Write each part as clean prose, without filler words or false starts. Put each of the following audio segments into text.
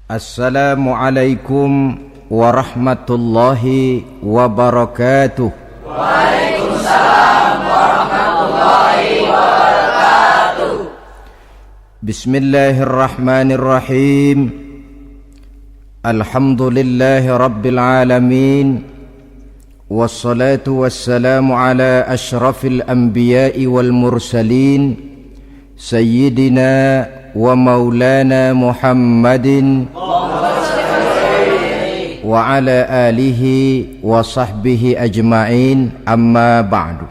Assalamualaikum warahmatullahi wabarakatuh. Waalaikumsalam warahmatullahi wabarakatuh. Bismillahirrahmanirrahim. Alhamdulillahi rabbil alamin. Wassalatu wassalamu ala ashrafil anbiya'i wal mursalin Sayyidina wa maulana Muhammadin wa ala alihi wa sahbihi ajma'in, amma ba'du.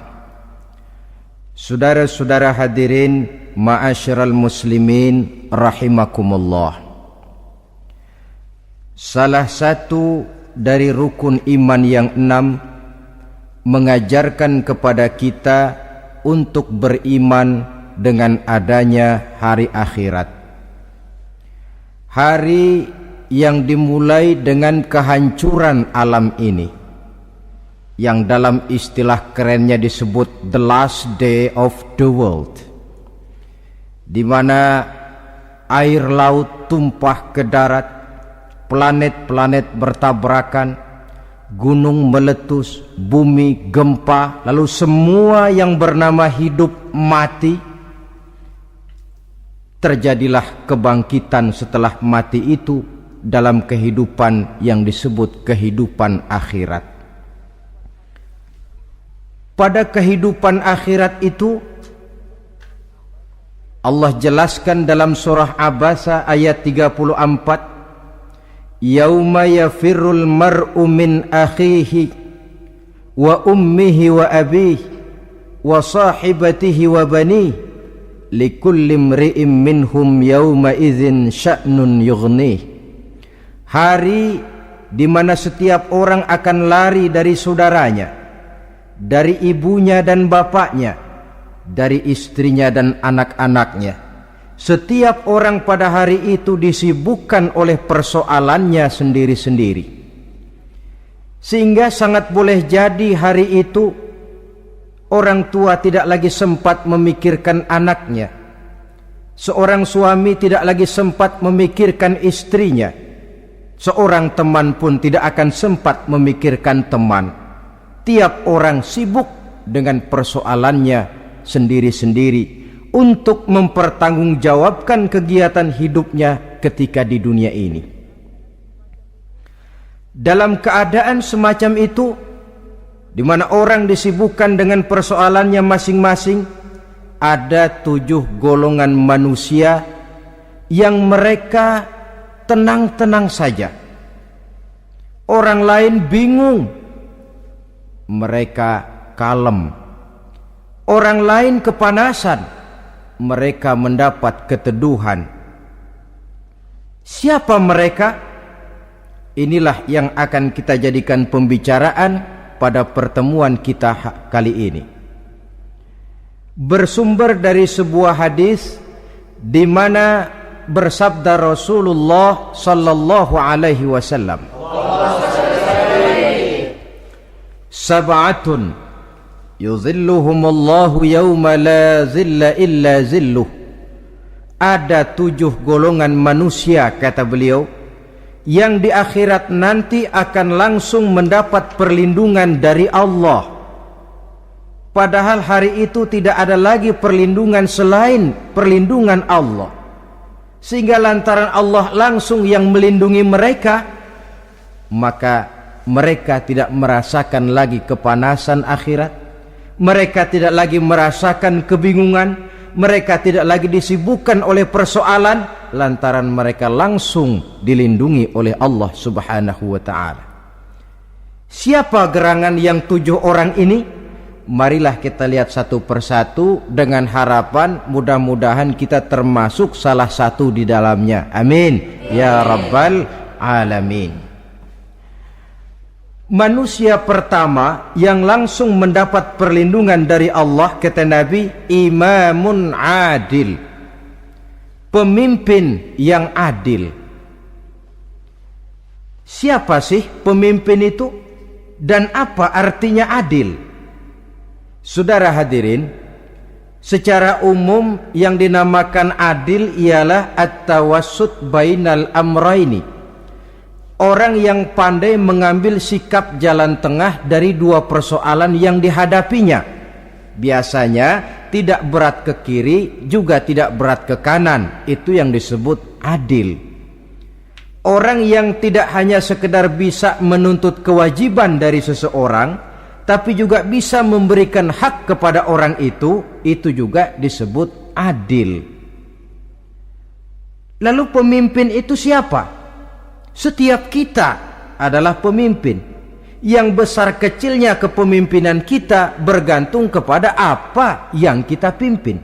Saudara-saudara hadirin ma'asyiral muslimin rahimakumullah. Salah satu dari rukun iman yang 6 mengajarkan kepada kita untuk beriman dengan adanya hari akhirat. Hari yang dimulai dengan kehancuran alam ini, yang dalam istilah kerennya disebut the last day of the world, di mana air laut tumpah ke darat, planet-planet bertabrakan, gunung meletus, bumi gempa, lalu semua yang bernama hidup mati. Terjadilah kebangkitan setelah mati itu dalam kehidupan yang disebut kehidupan akhirat. Pada kehidupan akhirat itu Allah jelaskan dalam surah Abasa ayat 34, Yauma yafirrul mar'u min akhihi wa ummihi wa abihi wa sahibatihi wa banihi likulli imri'in minhum yawma idzin sya'nun yughnih. Hari di mana setiap orang akan lari dari saudaranya, dari ibunya dan bapaknya, dari istrinya dan anak-anaknya. Setiap orang pada hari itu disibukkan oleh persoalannya sendiri-sendiri. Sehingga sangat boleh jadi hari itu orang tua tidak lagi sempat memikirkan anaknya. Seorang suami tidak lagi sempat memikirkan istrinya. Seorang teman pun tidak akan sempat memikirkan teman. Tiap orang sibuk dengan persoalannya sendiri-sendiri untuk mempertanggungjawabkan kegiatan hidupnya ketika di dunia ini. Dalam keadaan semacam itu, di mana orang disibukkan dengan persoalannya masing-masing, ada 7 golongan manusia yang mereka tenang-tenang saja. Orang lain bingung, mereka kalem. Orang lain kepanasan, mereka mendapat keteduhan. Siapa mereka? Inilah yang akan kita jadikan pembicaraan pada pertemuan kita kali ini. Bersumber dari sebuah hadis di mana bersabda Rasulullah sallallahu alaihi wasallam, Sab'atun yuzilluhumullahu yawma la zilla illa zilluh. Ada 7 golongan manusia, kata beliau, yang di akhirat nanti akan langsung mendapat perlindungan dari Allah. Padahal hari itu tidak ada lagi perlindungan selain perlindungan Allah. Sehingga lantaran Allah langsung yang melindungi mereka, maka mereka tidak merasakan lagi kepanasan akhirat. Mereka tidak lagi merasakan kebingungan. Mereka tidak lagi disibukkan oleh persoalan, lantaran mereka langsung dilindungi oleh Allah subhanahu wa ta'ala. Siapa gerangan yang 7 orang ini? Marilah kita lihat satu persatu dengan harapan mudah-mudahan kita termasuk salah satu di dalamnya. Amin ya rabbal alamin. Manusia pertama yang langsung mendapat perlindungan dari Allah, kata Nabi, imamun adil, pemimpin yang adil. Siapa sih pemimpin itu dan apa artinya adil? Saudara hadirin, Secara umum yang dinamakan adil ialah at-tawassut bainal amraini. Orang yang pandai mengambil sikap jalan tengah dari dua persoalan yang dihadapinya. Biasanya tidak berat ke kiri, juga tidak berat ke kanan. Itu yang disebut adil. Orang yang tidak hanya sekedar bisa menuntut kewajiban dari seseorang, tapi juga bisa memberikan hak kepada orang itu juga disebut adil. Lalu pemimpin itu siapa? Setiap kita adalah pemimpin. Yang besar kecilnya kepemimpinan kita bergantung kepada apa yang kita pimpin.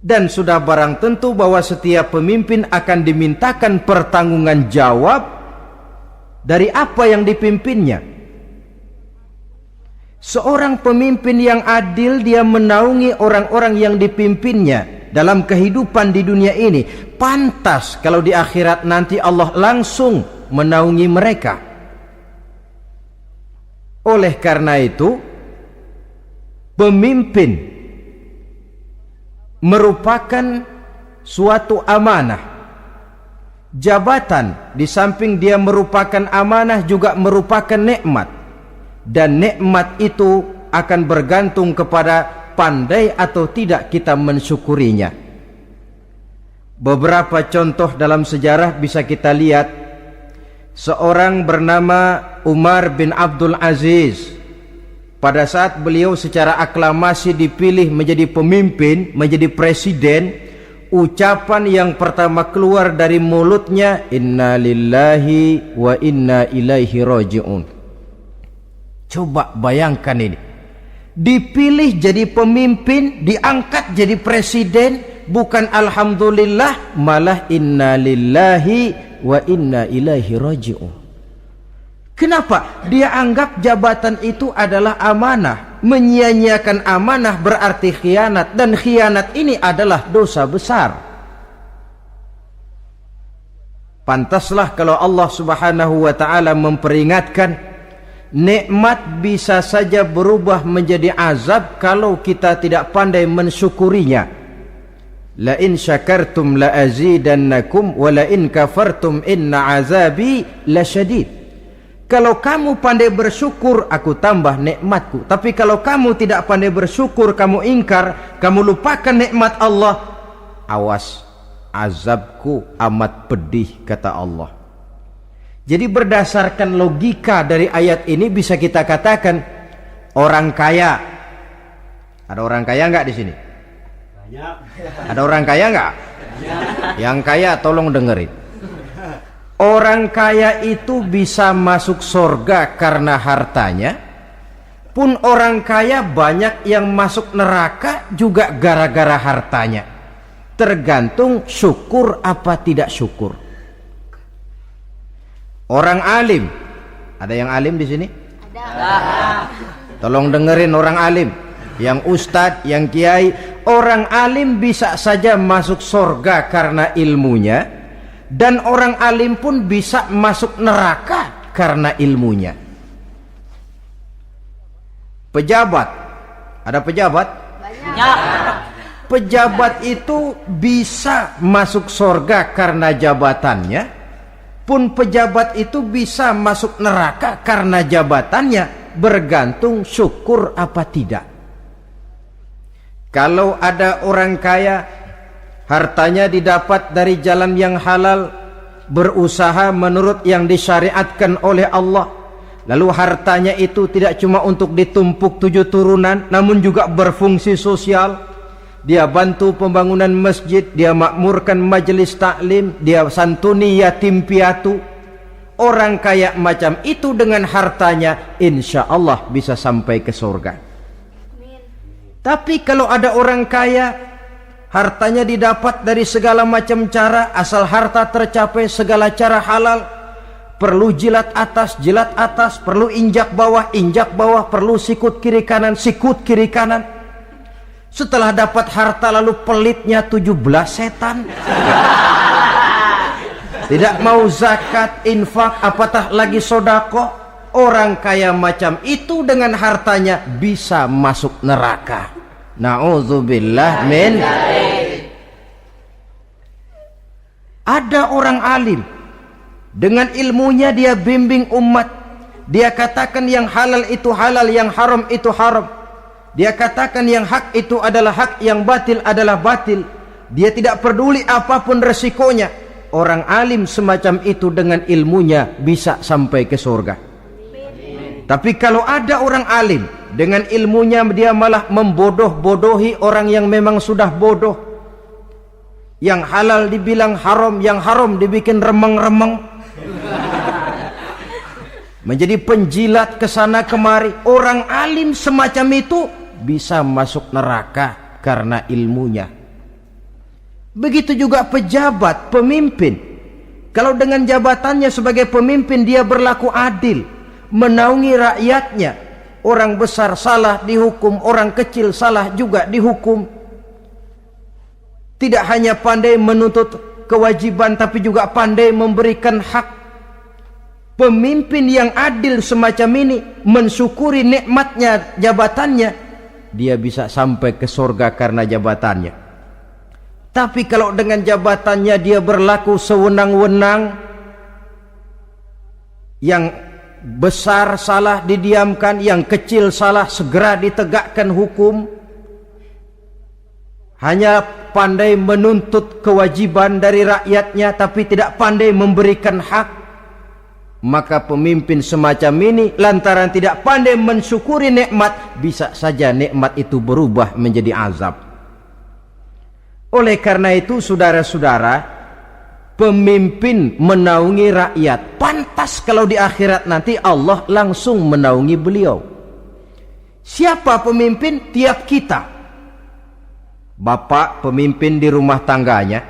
Dan sudah barang tentu bahwa setiap pemimpin akan dimintakan pertanggungan jawab dari apa yang dipimpinnya. Seorang pemimpin yang adil, dia menaungi orang-orang yang dipimpinnya dalam kehidupan di dunia ini. Pantas kalau di akhirat nanti Allah langsung menaungi mereka. Oleh karena itu, pemimpin merupakan suatu amanah. Jabatan di samping dia merupakan amanah juga merupakan nikmat. Dan nikmat itu akan bergantung kepada pandai atau tidak kita mensyukurinya. Beberapa contoh dalam sejarah bisa kita lihat. Seorang bernama Umar bin Abdul Aziz, pada saat beliau secara aklamasi dipilih menjadi pemimpin, menjadi presiden, ucapan yang pertama keluar dari mulutnya, inna lillahi wa inna ilaihi raji'un. Coba bayangkan ini, dipilih jadi pemimpin, diangkat jadi presiden, bukan alhamdulillah, malah inna lillahi wa inna ilaihi raji'un. Kenapa? Dia anggap jabatan itu adalah amanah. Menyia-nyiakan amanah berarti khianat, dan khianat ini adalah dosa besar. Pantaslah kalau Allah Subhanahu wa taala memperingatkan, nikmat bisa saja berubah menjadi azab kalau kita tidak pandai mensyukurinya. La in syakartum la azidannakum wa la in kafartum inna azabi lasyadid. Kalau kamu pandai bersyukur, aku tambah nikmatku. Tapi kalau kamu tidak pandai bersyukur, kamu ingkar, kamu lupakan nikmat Allah, awas, azabku amat pedih, kata Allah. Jadi berdasarkan logika dari ayat ini bisa kita katakan, orang kaya, ada orang kaya nggak di sini? Banyak. Ada orang kaya nggak? Yang kaya tolong dengerin. Orang kaya itu bisa masuk surga karena hartanya, pun orang kaya banyak yang masuk neraka juga gara-gara hartanya. Tergantung syukur apa tidak syukur. Orang alim, ada yang alim di sini? Ada. Tolong dengerin orang alim, yang ustadz, yang kiai. Orang alim bisa saja masuk surga karena ilmunya, dan orang alim pun bisa masuk neraka karena ilmunya. Pejabat, ada pejabat? Banyak. Pejabat itu bisa masuk surga karena jabatannya, pun pejabat itu bisa masuk neraka karena jabatannya, bergantung syukur apa tidak. Kalau ada orang kaya, hartanya didapat dari jalan yang halal, berusaha menurut yang disyariatkan oleh Allah, lalu hartanya itu tidak cuma untuk ditumpuk 7 turunan, namun juga berfungsi sosial. Dia bantu pembangunan masjid, dia makmurkan majelis taklim, dia santuni yatim piatu. Orang kaya macam itu dengan hartanya, insya Allah bisa sampai ke surga. Tapi kalau ada orang kaya, hartanya didapat dari segala macam cara, asal harta tercapai segala cara halal, perlu jilat atas, perlu injak bawah, perlu sikut kiri kanan, sikut kiri kanan. Setelah dapat harta lalu pelitnya 17 setan. Tidak mau zakat, infak, apatah lagi sodako. Orang kaya macam itu dengan hartanya bisa masuk neraka. Na'udzubillah min. Ada orang alim, dengan ilmunya dia bimbing umat. Dia katakan yang halal itu halal, yang haram itu haram. Dia katakan yang hak itu adalah hak, yang batil adalah batil. Dia tidak peduli apapun resikonya. Orang alim semacam itu dengan ilmunya bisa sampai ke surga. Tapi kalau ada orang alim, dengan ilmunya dia malah membodoh-bodohi orang yang memang sudah bodoh. Yang halal dibilang haram, yang haram dibikin remeng-remeng. Menjadi penjilat kesana kemari. Orang alim semacam itu bisa masuk neraka karena ilmunya. Begitu juga pejabat, pemimpin. Kalau dengan jabatannya sebagai pemimpin dia berlaku adil, menaungi rakyatnya. Orang besar salah dihukum, orang kecil salah juga dihukum. Tidak hanya pandai menuntut kewajiban, tapi juga pandai memberikan hak. Pemimpin yang adil semacam ini mensyukuri nikmatnya jabatannya, dia bisa sampai ke surga karena jabatannya. Tapi kalau dengan jabatannya dia berlaku sewenang-wenang, yang besar salah didiamkan, yang kecil salah segera ditegakkan hukum. Hanya pandai menuntut kewajiban dari rakyatnya, tapi tidak pandai memberikan hak. Maka pemimpin semacam ini lantaran tidak pandai mensyukuri nikmat, bisa saja nikmat itu berubah menjadi azab. Oleh karena itu saudara-saudara, pemimpin menaungi rakyat. Pantas kalau di akhirat nanti Allah langsung menaungi beliau. Siapa pemimpin? Tiap kita. Bapak pemimpin di rumah tangganya,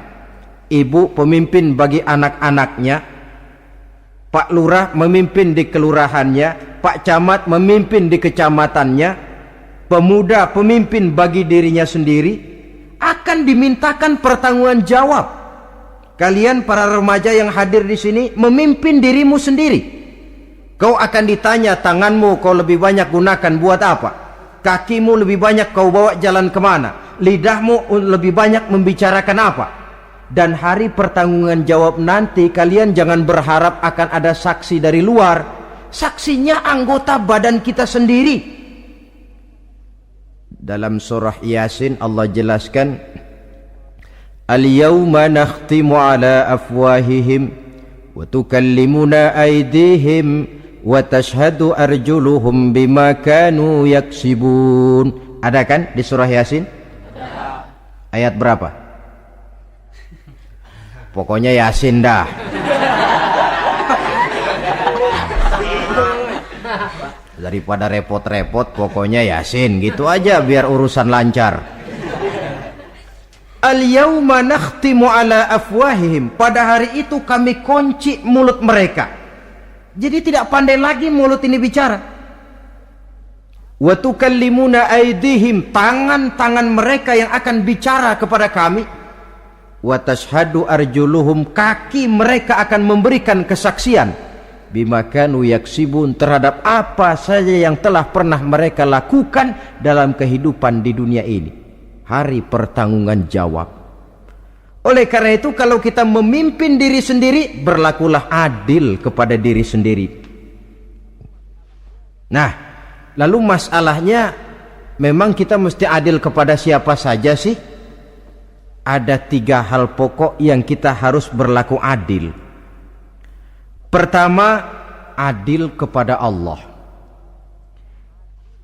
ibu pemimpin bagi anak-anaknya, Pak Lurah memimpin di kelurahannya, Pak Camat memimpin di kecamatannya, pemuda pemimpin bagi dirinya sendiri, akan dimintakan pertanggungan jawab. Kalian para remaja yang hadir di sini memimpin dirimu sendiri. Kau akan ditanya, tanganmu kau lebih banyak gunakan buat apa? Kakimu lebih banyak kau bawa jalan kemana? Lidahmu lebih banyak membicarakan apa? Dan hari pertanggungan jawab nanti kalian jangan berharap akan ada saksi dari luar. Saksinya anggota badan kita sendiri. Dalam surah Yasin Allah jelaskan, Al-yawma nakhtimu ala afwahihim wa tukallimuna aydihim wa tashhadu arjuluhum bima kanu yaksibun. Ada kan di surah Yasin? Ayat berapa? Pokoknya Yasin dah. Daripada repot-repot, pokoknya Yasin gitu aja biar urusan lancar. Al-yawma nakhtimu ala afwahihim. Pada hari itu kami kunci mulut mereka. Jadi tidak pandai lagi mulut ini bicara. Wa tukallimuna aydihim, tangan-tangan mereka yang akan bicara kepada kami. Wa tashhadu arjuluhum, kaki mereka akan memberikan kesaksian bima kanu yaksibun, terhadap apa saja yang telah pernah mereka lakukan dalam kehidupan di dunia ini. Hari pertanggungan jawab. Oleh karena itu kalau kita memimpin diri sendiri, berlakulah adil kepada diri sendiri. Nah, lalu masalahnya, memang kita mesti adil kepada siapa saja sih? Ada 3 hal pokok yang kita harus berlaku adil. Pertama, adil kepada Allah.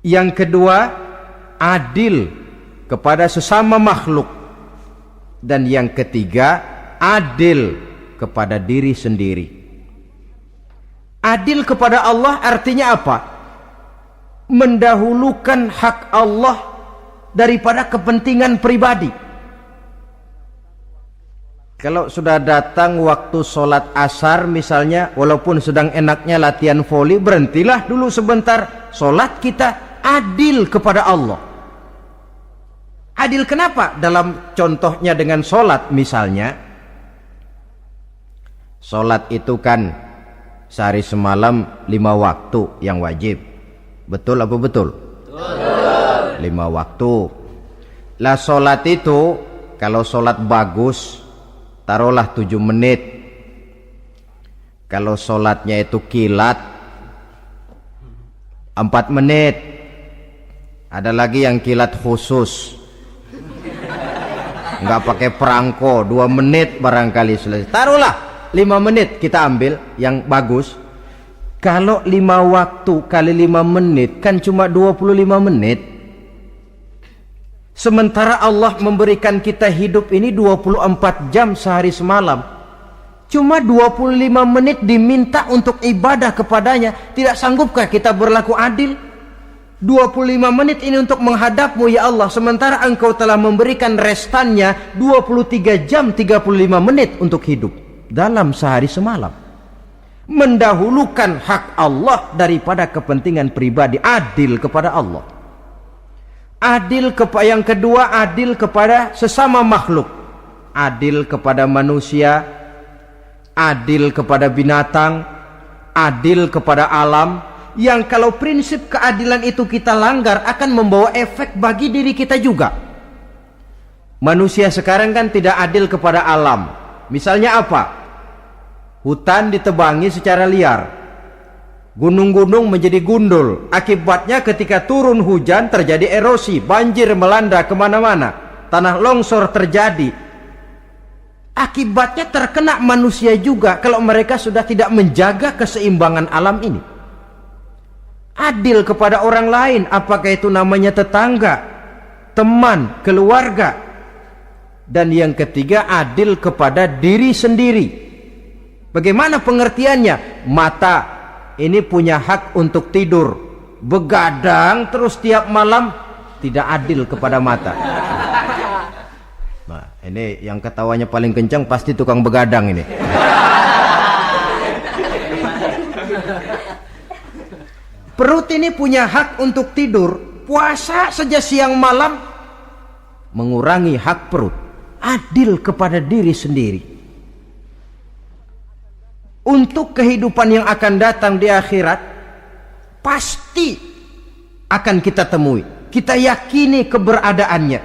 Yang kedua, adil kepada sesama makhluk. Dan yang ketiga, adil kepada diri sendiri. Adil kepada Allah artinya apa? Mendahulukan hak Allah daripada kepentingan pribadi. Kalau sudah datang waktu sholat asar misalnya, walaupun sedang enaknya latihan voli, berhentilah dulu sebentar. Sholat kita adil kepada Allah. Adil kenapa? Dalam contohnya dengan sholat misalnya, sholat itu kan sehari semalam 5 waktu yang wajib. Betul apa betul? Betul. 5 waktu. Lah sholat itu, kalau sholat bagus, taruhlah 7 menit. Kalau sholatnya itu kilat, 4 menit. Ada lagi yang kilat khusus, nggak pakai perangko, 2 menit barangkali selesai. Taruhlah 5 menit kita ambil yang bagus. Kalau 5 waktu kali 5 menit kan cuma 25 menit. Sementara Allah memberikan kita hidup ini 24 jam sehari semalam. Cuma 25 menit diminta untuk ibadah kepadanya. Tidak sanggupkah kita berlaku adil? 25 menit ini untuk menghadapmu ya Allah, sementara engkau telah memberikan restannya 23 jam 35 menit untuk hidup dalam sehari semalam. Mendahulukan hak Allah daripada kepentingan pribadi. Adil kepada Allah. Adil yang kedua, adil kepada sesama makhluk. Adil kepada manusia, adil kepada binatang, adil kepada alam. Yang kalau prinsip keadilan itu kita langgar akan membawa efek bagi diri kita juga. Manusia sekarang kan tidak adil kepada alam. Misalnya apa? Hutan ditebangi secara liar, gunung-gunung menjadi gundul. Akibatnya ketika turun hujan terjadi erosi, banjir melanda kemana-mana, tanah longsor terjadi. Akibatnya terkena manusia juga kalau mereka sudah tidak menjaga keseimbangan alam ini. Adil kepada orang lain, apakah itu namanya tetangga, teman, keluarga. Dan yang ketiga, adil kepada diri sendiri. Bagaimana pengertiannya? Mata ini punya hak untuk tidur, begadang terus tiap malam, tidak adil kepada mata. Nah, ini yang ketawanya paling kencang pasti tukang begadang ini. Perut ini punya hak untuk tidur, puasa saja siang malam, mengurangi hak perut. Adil kepada diri sendiri. Untuk kehidupan yang akan datang di akhirat, pasti akan kita temui, kita yakini keberadaannya.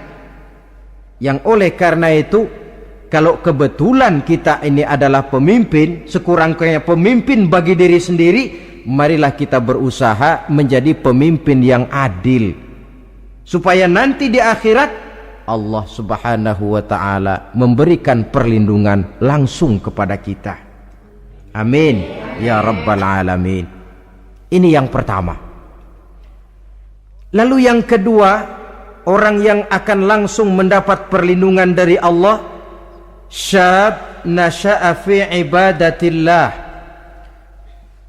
Yang oleh karena itu, kalau kebetulan kita ini adalah pemimpin, sekurang-kurangnya pemimpin bagi diri sendiri, marilah kita berusaha menjadi pemimpin yang adil, supaya nanti di akhirat Allah Subhanahu wa ta'ala memberikan perlindungan langsung kepada kita. Amin ya rabbal alamin. Ini yang pertama. Lalu yang kedua, orang yang akan langsung mendapat perlindungan dari Allah, syab nasha'a fi ibadatillah,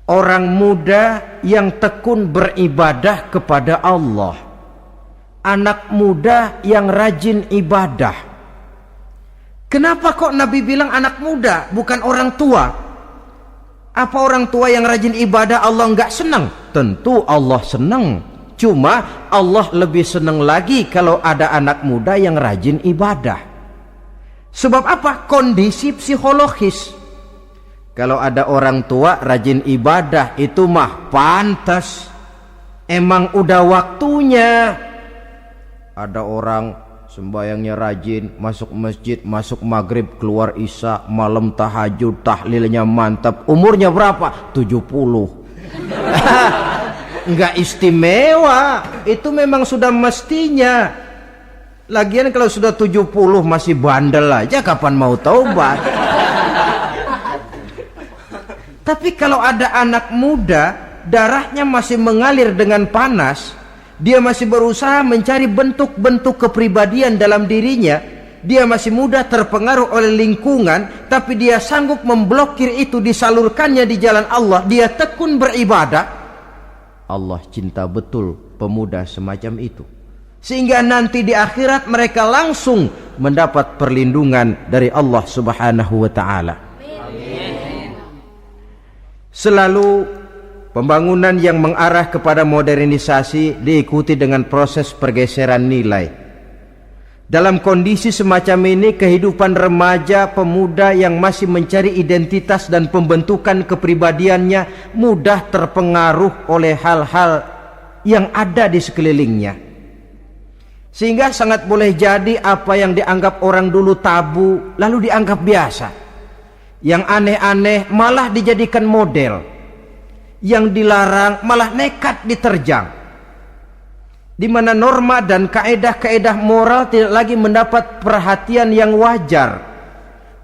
orang muda yang tekun beribadah kepada Allah, anak muda yang rajin ibadah. Kenapa kok Nabi bilang anak muda, bukan orang tua? Apa orang tua yang rajin ibadah Allah enggak senang? Tentu Allah senang. Cuma Allah lebih senang lagi kalau ada anak muda yang rajin ibadah. Sebab apa? Kondisi psikologis. Kalau ada orang tua rajin ibadah, itu mah pantas, emang udah waktunya. Ada orang sembayangnya rajin, masuk masjid, masuk maghrib, keluar isya, malam tahajud, tahlilnya mantap. Umurnya berapa? 70. Enggak istimewa, itu memang sudah mestinya. Lagian kalau sudah 70 masih bandel aja, kapan mau taubat? Tapi kalau ada anak muda, darahnya masih mengalir dengan panas, dia masih berusaha mencari bentuk-bentuk kepribadian dalam dirinya, dia masih mudah terpengaruh oleh lingkungan, tapi dia sanggup memblokir itu, disalurkannya di jalan Allah, dia tekun beribadah. Allah cinta betul pemuda semacam itu, sehingga nanti di akhirat mereka langsung mendapat perlindungan dari Allah Subhanahu wa ta'ala. Selalu pembangunan yang mengarah kepada modernisasi diikuti dengan proses pergeseran nilai. Dalam kondisi semacam ini, kehidupan remaja pemuda yang masih mencari identitas dan pembentukan kepribadiannya mudah terpengaruh oleh hal-hal yang ada di sekelilingnya. Sehingga sangat boleh jadi apa yang dianggap orang dulu tabu lalu dianggap biasa. Yang aneh-aneh malah dijadikan model. Yang dilarang malah nekat diterjang. Di mana norma dan kaedah-kaedah moral tidak lagi mendapat perhatian yang wajar.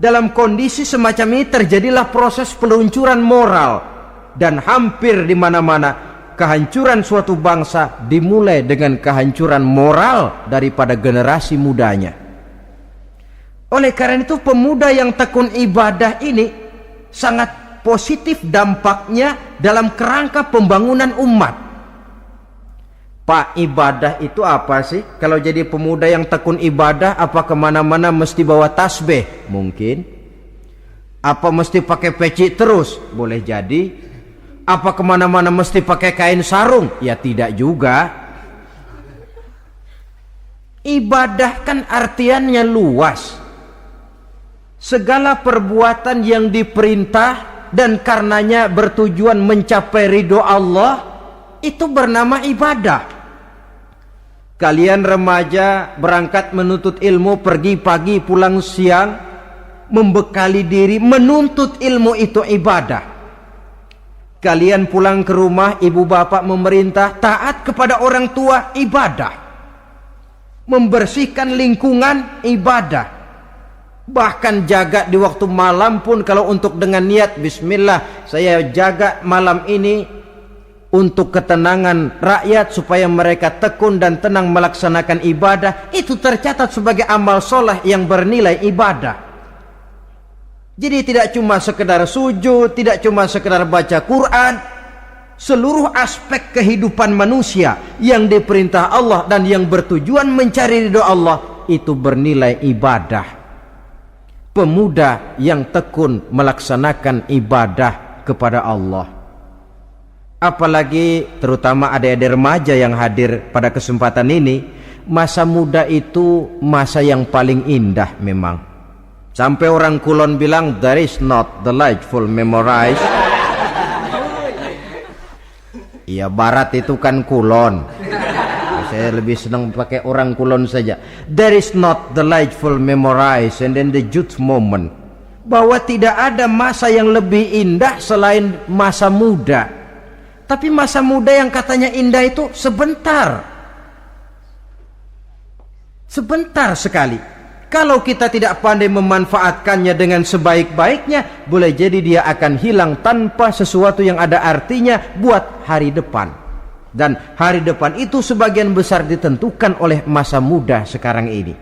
Dalam kondisi semacam ini terjadilah proses peluncuran moral. Dan hampir di mana-mana kehancuran suatu bangsa dimulai dengan kehancuran moral daripada generasi mudanya. Oleh karena itu pemuda yang tekun ibadah ini sangat positif dampaknya dalam kerangka pembangunan umat. Pak, ibadah itu apa sih? Kalau jadi pemuda yang tekun ibadah, apa kemana-mana mesti bawa tasbih? Mungkin. Apa mesti pakai peci terus? Boleh jadi. Apa kemana-mana mesti pakai kain sarung? Ya tidak juga. Ibadah kan artiannya luas. Segala perbuatan yang diperintah dan karenanya bertujuan mencapai ridho Allah, itu bernama ibadah. Kalian remaja berangkat menuntut ilmu, pergi pagi pulang siang, membekali diri menuntut ilmu, itu ibadah. Kalian pulang ke rumah, ibu bapak memerintah taat kepada orang tua, ibadah. Membersihkan lingkungan, ibadah. Bahkan jaga di waktu malam pun kalau untuk dengan niat bismillah, saya jaga malam ini untuk ketenangan rakyat supaya mereka tekun dan tenang melaksanakan ibadah, itu tercatat sebagai amal soleh yang bernilai ibadah. Jadi tidak cuma sekedar sujud, tidak cuma sekedar baca Quran, seluruh aspek kehidupan manusia yang diperintah Allah dan yang bertujuan mencari ridho Allah itu bernilai ibadah. Pemuda yang tekun melaksanakan ibadah kepada Allah. Apalagi terutama adik-adik remaja yang hadir pada kesempatan ini, masa muda itu masa yang paling indah memang. Sampai orang Kulon bilang there is not delightful memorize. Iya, barat itu kan Kulon. Saya lebih senang pakai orang Kulon saja. There is not delightful memorize and then the youth moment. Bahwa tidak ada masa yang lebih indah selain masa muda. Tapi masa muda yang katanya indah itu sebentar. Sebentar sekali. Kalau kita tidak pandai memanfaatkannya dengan sebaik-baiknya, boleh jadi dia akan hilang tanpa sesuatu yang ada artinya buat hari depan. Dan hari depan itu sebagian besar ditentukan oleh masa muda sekarang ini.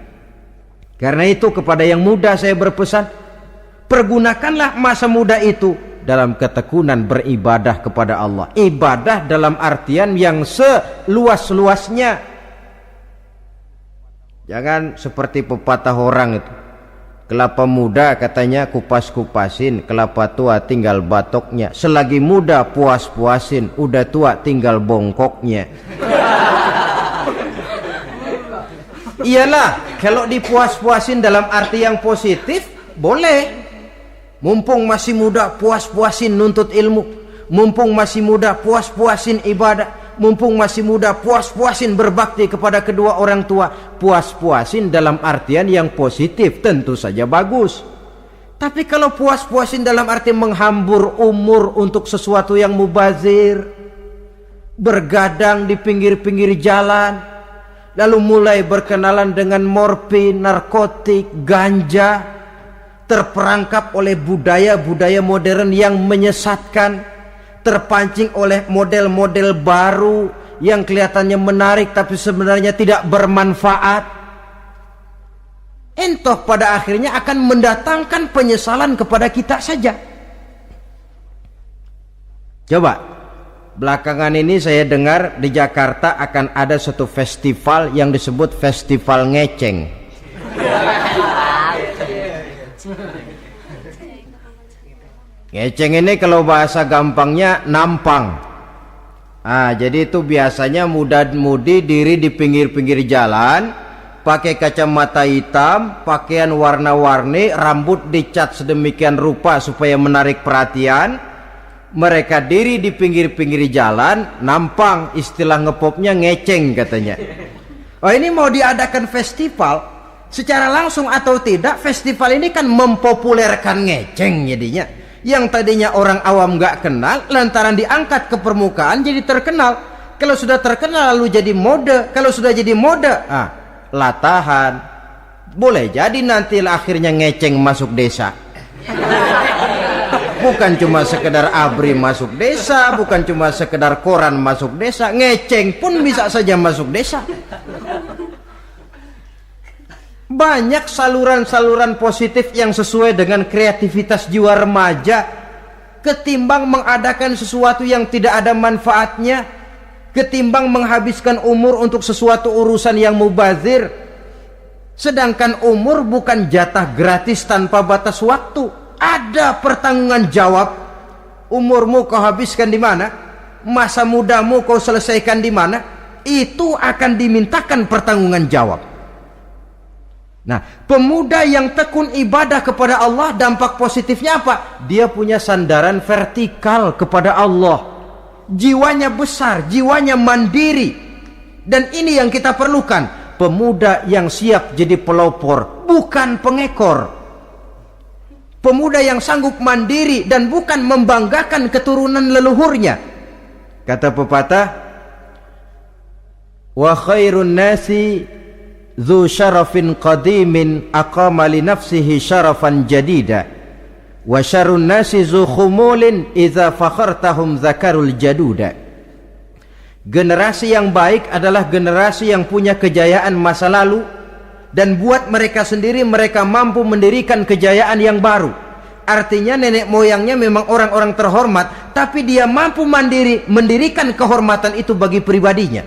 Karena itu kepada yang muda saya berpesan, pergunakanlah masa muda itu dalam ketekunan beribadah kepada Allah. Ibadah dalam artian yang seluas-luasnya. Jangan seperti pepatah orang itu. Kelapa muda katanya kupas-kupasin, kelapa tua tinggal batoknya. Selagi muda puas-puasin, udah tua tinggal bongkoknya. Iyalah, kalau dipuas-puasin dalam arti yang positif, boleh. Mumpung masih muda puas-puasin nuntut ilmu. Mumpung masih muda puas-puasin ibadah. Mumpung masih muda puas-puasin berbakti kepada kedua orang tua. Puas-puasin dalam artian yang positif tentu saja bagus. Tapi kalau puas-puasin dalam arti menghambur umur untuk sesuatu yang mubazir, bergadang di pinggir-pinggir jalan, lalu mulai berkenalan dengan morfin, narkotik, ganja, terperangkap oleh budaya-budaya modern yang menyesatkan, terpancing oleh model-model baru yang kelihatannya menarik tapi sebenarnya tidak bermanfaat, entah pada akhirnya akan mendatangkan penyesalan kepada kita saja. Coba, belakangan ini saya dengar di Jakarta akan ada suatu festival yang disebut Festival Ngeceng. Ngeceng ini kalau bahasa gampangnya nampang. Jadi itu biasanya muda-mudi diri di pinggir-pinggir jalan, pakai kacamata hitam, pakaian warna-warni, rambut dicat sedemikian rupa supaya menarik perhatian. Mereka diri di pinggir-pinggir jalan, nampang, istilah ngepopnya ngeceng katanya. Oh, ini mau diadakan festival, secara langsung atau tidak, festival ini kan mempopulerkan ngeceng jadinya. Yang tadinya orang awam nggak kenal, lantaran diangkat ke permukaan jadi terkenal. Kalau sudah terkenal lalu jadi mode. Kalau sudah jadi mode, latahan. Boleh jadi nanti akhirnya ngeceng masuk desa. Bukan cuma sekedar ABRI masuk desa, bukan cuma sekedar koran masuk desa, ngeceng pun bisa saja masuk desa. Banyak saluran-saluran positif yang sesuai dengan kreativitas jiwa remaja, ketimbang mengadakan sesuatu yang tidak ada manfaatnya, ketimbang menghabiskan umur untuk sesuatu urusan yang mubazir. Sedangkan umur bukan jatah gratis tanpa batas waktu. Ada pertanggungan jawab. Umurmu kau habiskan di mana? Masa mudamu kau selesaikan di mana? Itu akan dimintakan pertanggungan jawab. Nah, pemuda yang tekun ibadah kepada Allah, dampak positifnya apa? Dia punya sandaran vertikal kepada Allah. Jiwanya besar, jiwanya mandiri. Dan ini yang kita perlukan. Pemuda yang siap jadi pelopor, bukan pengekor. Pemuda yang sanggup mandiri dan bukan membanggakan keturunan leluhurnya. Kata pepatah, wa khairun nasi dzu syarafin qadimin aqama li nafsihi syarafan jadida wa syarrun nasi dzu khumulin idza fakhartahum zakarul jaduda. Generasi yang baik adalah generasi yang punya kejayaan masa lalu, dan buat mereka sendiri mereka mampu mendirikan kejayaan yang baru. Artinya nenek moyangnya memang orang-orang terhormat, tapi dia mampu mandiri mendirikan kehormatan itu bagi pribadinya.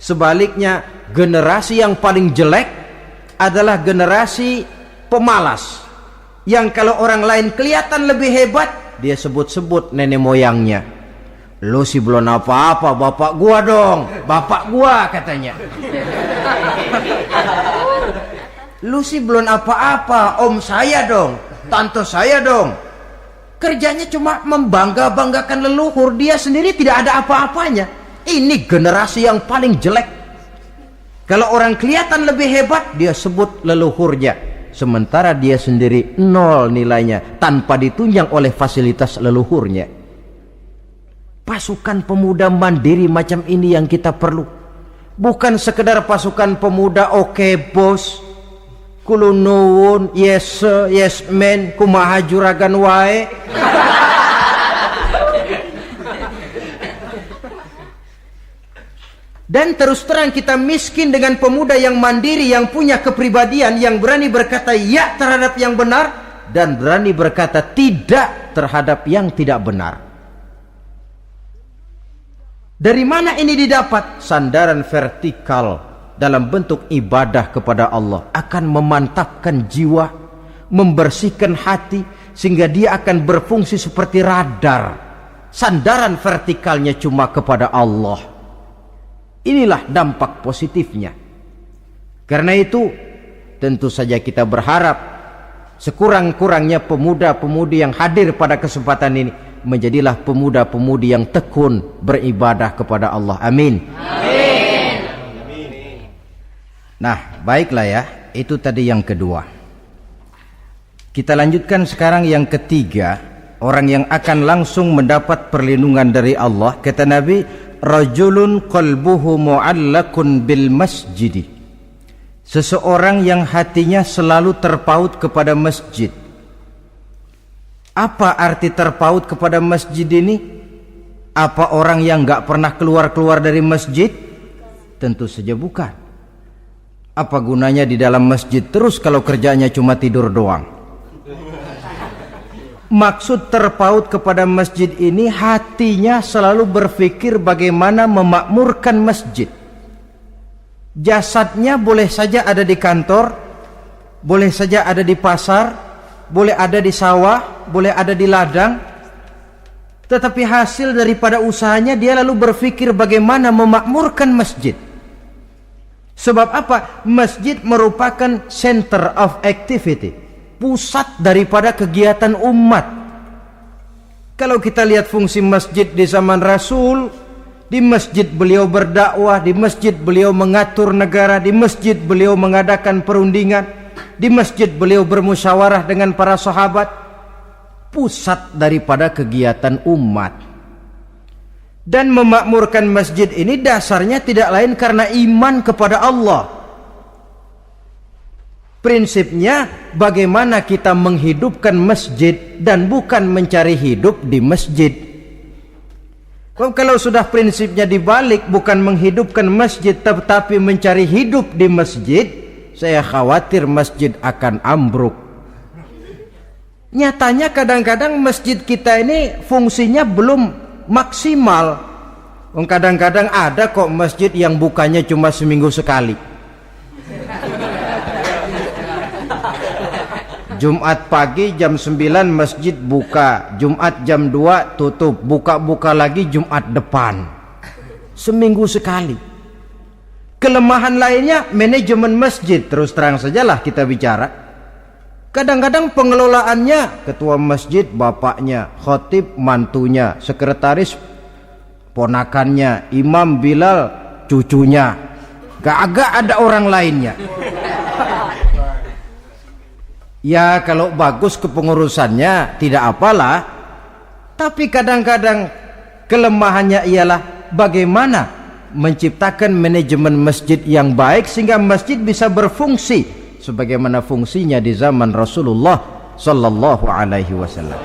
Sebaliknya, generasi yang paling jelek adalah generasi pemalas, yang kalau orang lain kelihatan lebih hebat, dia sebut-sebut nenek moyangnya. Lu sih belum apa-apa, bapak gua dong, bapak gua katanya. Lu sih belum apa-apa, om saya dong, tante saya dong. Kerjanya cuma membangga-banggakan leluhur, dia sendiri tidak ada apa-apanya. Ini generasi yang paling jelek. Kalau orang kelihatan lebih hebat, dia sebut leluhurnya, sementara dia sendiri nol nilainya, tanpa ditunjang oleh fasilitas leluhurnya. Pasukan pemuda mandiri macam ini yang kita perlu. Bukan sekedar pasukan pemuda oke bos, kulo nuwun, yes sir, yes man, kumaha juragan wae. Dan terus terang kita miskin dengan pemuda yang mandiri, yang punya kepribadian, yang berani berkata ya terhadap yang benar dan berani berkata tidak terhadap yang tidak benar. Dari mana ini didapat? Sandaran vertikal dalam bentuk ibadah kepada Allah akan memantapkan jiwa, membersihkan hati, sehingga dia akan berfungsi seperti radar. Sandaran vertikalnya cuma kepada Allah. Inilah dampak positifnya. Karena itu tentu saja kita berharap sekurang-kurangnya pemuda-pemudi yang hadir pada kesempatan ini menjadilah pemuda-pemudi yang tekun beribadah kepada Allah. Amin. Amin. Nah, baiklah ya, itu tadi yang kedua. Kita lanjutkan sekarang yang ketiga, orang yang akan langsung mendapat perlindungan dari Allah. Kata Nabi, rajulun qalbuhu mu'allakun bil masjid. Seseorang yang hatinya selalu terpaut kepada masjid. Apa arti terpaut kepada masjid ini? Apa orang yang gak pernah keluar-keluar dari masjid? Tentu saja bukan. Apa gunanya di dalam masjid terus kalau kerjanya cuma tidur doang? Maksud terpaut kepada masjid ini, hatinya selalu berpikir bagaimana memakmurkan masjid. Jasadnya boleh saja ada di kantor, boleh saja ada di pasar, boleh ada di sawah, boleh ada di ladang, tetapi hasil daripada usahanya dia lalu berpikir bagaimana memakmurkan masjid. Sebab apa? Masjid merupakan center of activity, pusat daripada kegiatan umat. Kalau kita lihat fungsi masjid di zaman Rasul, Di masjid beliau berdakwah, di masjid beliau mengatur negara, di masjid beliau mengadakan perundingan, di masjid beliau bermusyawarah dengan para sahabat. Pusat daripada kegiatan umat. Dan memakmurkan masjid ini dasarnya tidak lain karena iman kepada Allah. Prinsipnya bagaimana kita menghidupkan masjid dan bukan mencari hidup di masjid. Kalau sudah prinsipnya dibalik, bukan menghidupkan masjid tetapi mencari hidup di masjid, saya khawatir masjid akan ambruk. Nyatanya kadang-kadang masjid kita ini fungsinya belum maksimal. Kadang-kadang ada kok masjid yang bukanya cuma seminggu sekali. Jumat pagi jam 9 masjid buka, Jumat jam 2 tutup, buka-buka lagi Jumat depan. Seminggu sekali. Kelemahan lainnya manajemen masjid, terus terang sajalah kita bicara. Kadang-kadang pengelolaannya ketua masjid bapaknya, khotib mantunya, sekretaris ponakannya, imam Bilal cucunya. Gak ada orang lainnya. Ya kalau bagus kepengurusannya tidak apalah. Tapi kadang-kadang kelemahannya ialah bagaimana menciptakan manajemen masjid yang baik sehingga masjid bisa berfungsi sebagaimana fungsinya di zaman Rasulullah sallallahu alaihi wasallam.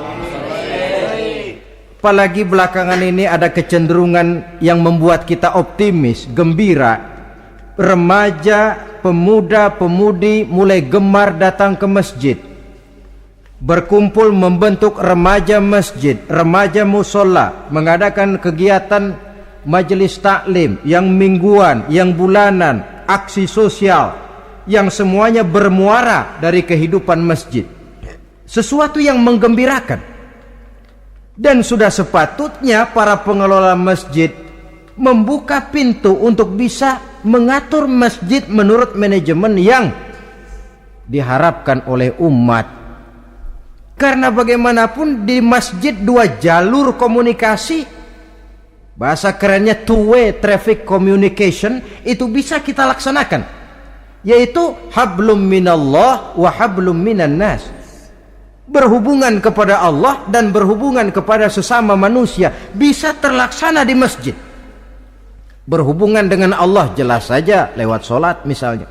Apalagi belakangan ini ada kecenderungan yang membuat kita optimis, gembira. Remaja, pemuda-pemudi mulai gemar datang ke masjid, berkumpul membentuk remaja masjid, remaja musola, mengadakan kegiatan majelis taklim yang mingguan, yang bulanan, aksi sosial yang semuanya bermuara dari kehidupan masjid. Sesuatu yang menggembirakan. Dan sudah sepatutnya para pengelola masjid membuka pintu untuk bisa mengatur masjid menurut manajemen yang diharapkan oleh umat. Karena bagaimanapun di masjid dua jalur komunikasi, bahasa kerennya two-way traffic communication, itu bisa kita laksanakan, yaitu hablum minallah wa hablum minan nas. Berhubungan kepada Allah dan berhubungan kepada sesama manusia bisa terlaksana di masjid. Berhubungan dengan Allah jelas saja lewat sholat misalnya.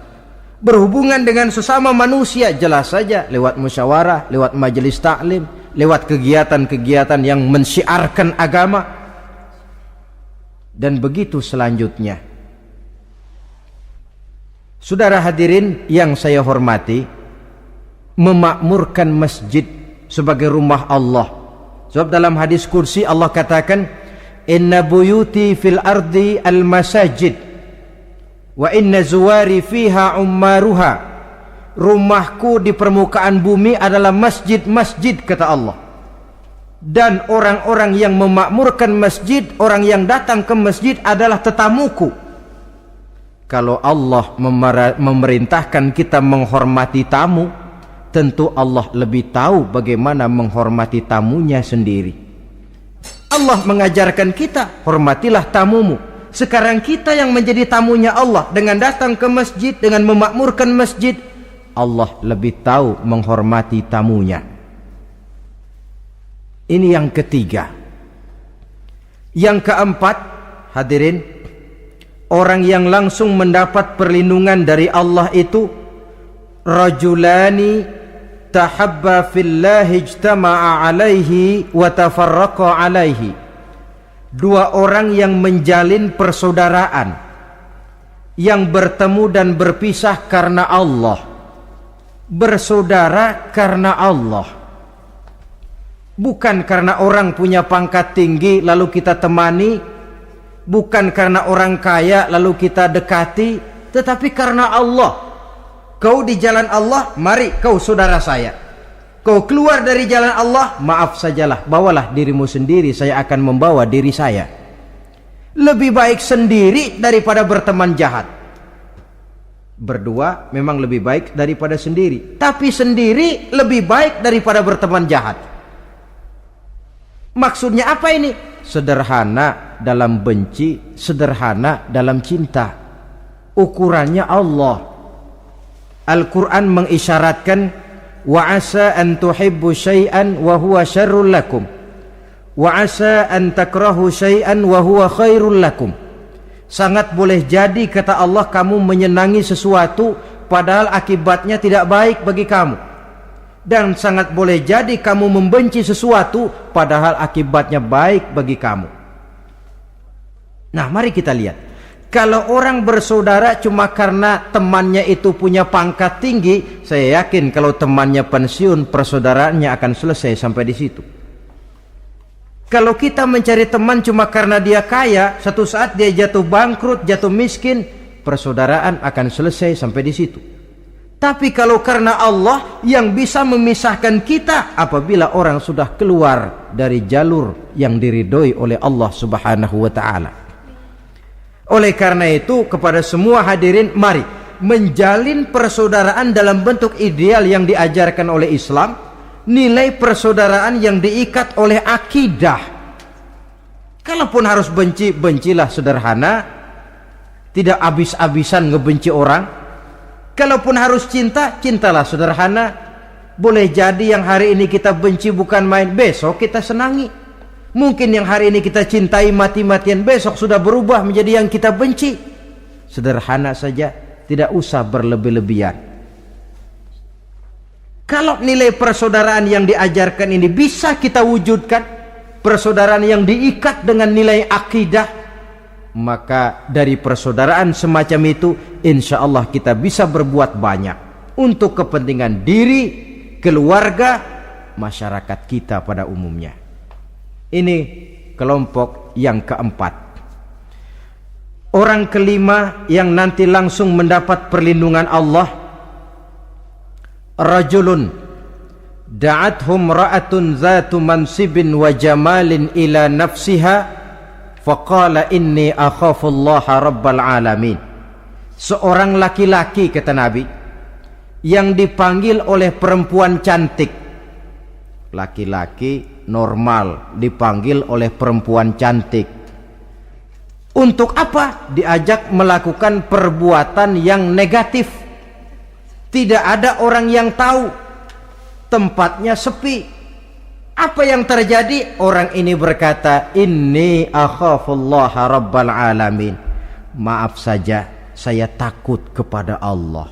Berhubungan dengan sesama manusia jelas saja lewat musyawarah, lewat majelis taklim, lewat kegiatan-kegiatan yang mensyiarkan agama. Dan begitu selanjutnya. Saudara hadirin yang saya hormati, memakmurkan masjid sebagai rumah Allah. Sebab dalam hadis kursi Allah katakan, inna buyuti fil ardi al masajid wa inna zuwari fiha ummaruha. Rumahku di permukaan bumi adalah masjid-masjid, kata Allah. Dan orang-orang yang memakmurkan masjid, orang yang datang ke masjid adalah tetamuku. Kalau Allah memerintahkan kita menghormati tamu, tentu Allah lebih tahu bagaimana menghormati tamunya sendiri. Allah mengajarkan kita, hormatilah tamumu. Sekarang kita yang menjadi tamunya Allah dengan datang ke masjid, dengan memakmurkan masjid, Allah lebih tahu menghormati tamunya. Ini yang ketiga. Yang keempat, hadirin, orang yang langsung mendapat perlindungan dari Allah itu rajulani tahabba fillahi ijtama'a alaihi wa tafarraqa alaihi. Dua orang yang menjalin persaudaraan, yang bertemu dan berpisah karena Allah, bersaudara karena Allah, bukan karena orang punya pangkat tinggi lalu kita temani, bukan karena orang kaya lalu kita dekati, tetapi karena Allah. Kau di jalan Allah, mari kau saudara saya. Kau keluar dari jalan Allah, maaf sajalah, bawalah dirimu sendiri, saya akan membawa diri saya. Lebih baik sendiri daripada berteman jahat. Berdua memang lebih baik daripada sendiri, tapi sendiri lebih baik daripada berteman jahat. Maksudnya apa ini? Sederhana, dalam benci, sederhana dalam cinta. Ukurannya Allah. Al-Quran mengisyaratkan, wa asa an tuhibbu syai'an wa huwa syarrul lakum, wa asa an takrahu syai'an wa huwa khairul lakum. Sangat boleh jadi, kata Allah, kamu menyenangi sesuatu padahal akibatnya tidak baik bagi kamu. Dan sangat boleh jadi kamu membenci sesuatu padahal akibatnya baik bagi kamu. Nah, mari kita lihat. Kalau orang bersaudara cuma karena temannya itu punya pangkat tinggi, saya yakin kalau temannya pensiun, persaudaraannya akan selesai sampai di situ. Kalau kita mencari teman cuma karena dia kaya, satu saat dia jatuh bangkrut, jatuh miskin, persaudaraan akan selesai sampai di situ. Tapi kalau karena Allah yang bisa memisahkan kita apabila orang sudah keluar dari jalur yang diridhoi oleh Allah Subhanahu wa taala. Oleh karena itu, kepada semua hadirin, mari menjalin persaudaraan dalam bentuk ideal yang diajarkan oleh Islam. Nilai persaudaraan yang diikat oleh akidah. Kalaupun harus benci, bencilah sederhana, tidak habis-habisan ngebenci orang. Kalaupun harus cinta, cintalah sederhana. Boleh jadi yang hari ini kita benci bukan main, besok kita senangi. Mungkin yang hari ini kita cintai mati-matian, besok sudah berubah menjadi yang kita benci. Sederhana saja, tidak usah berlebih-lebihan. Kalau nilai persaudaraan yang diajarkan ini bisa kita wujudkan, persaudaraan yang diikat dengan nilai akidah, maka dari persaudaraan semacam itu insya Allah kita bisa berbuat banyak untuk kepentingan diri, keluarga, masyarakat kita pada umumnya. Ini kelompok yang keempat. Orang kelima yang nanti langsung mendapat perlindungan Allah, rajulun da'athum ra'atun zatu mansibin wa jamalin ila nafsiha faqala inni akhafullaha rabbal alamin. Seorang laki-laki, kata Nabi, yang dipanggil oleh perempuan cantik. Laki-laki normal dipanggil oleh perempuan cantik. Untuk apa? Diajak melakukan perbuatan yang negatif. Tidak ada orang yang tahu, tempatnya sepi. Apa yang terjadi? Orang ini berkata, inni akhafullaha rabbal alamin. Maaf saja, saya takut kepada Allah.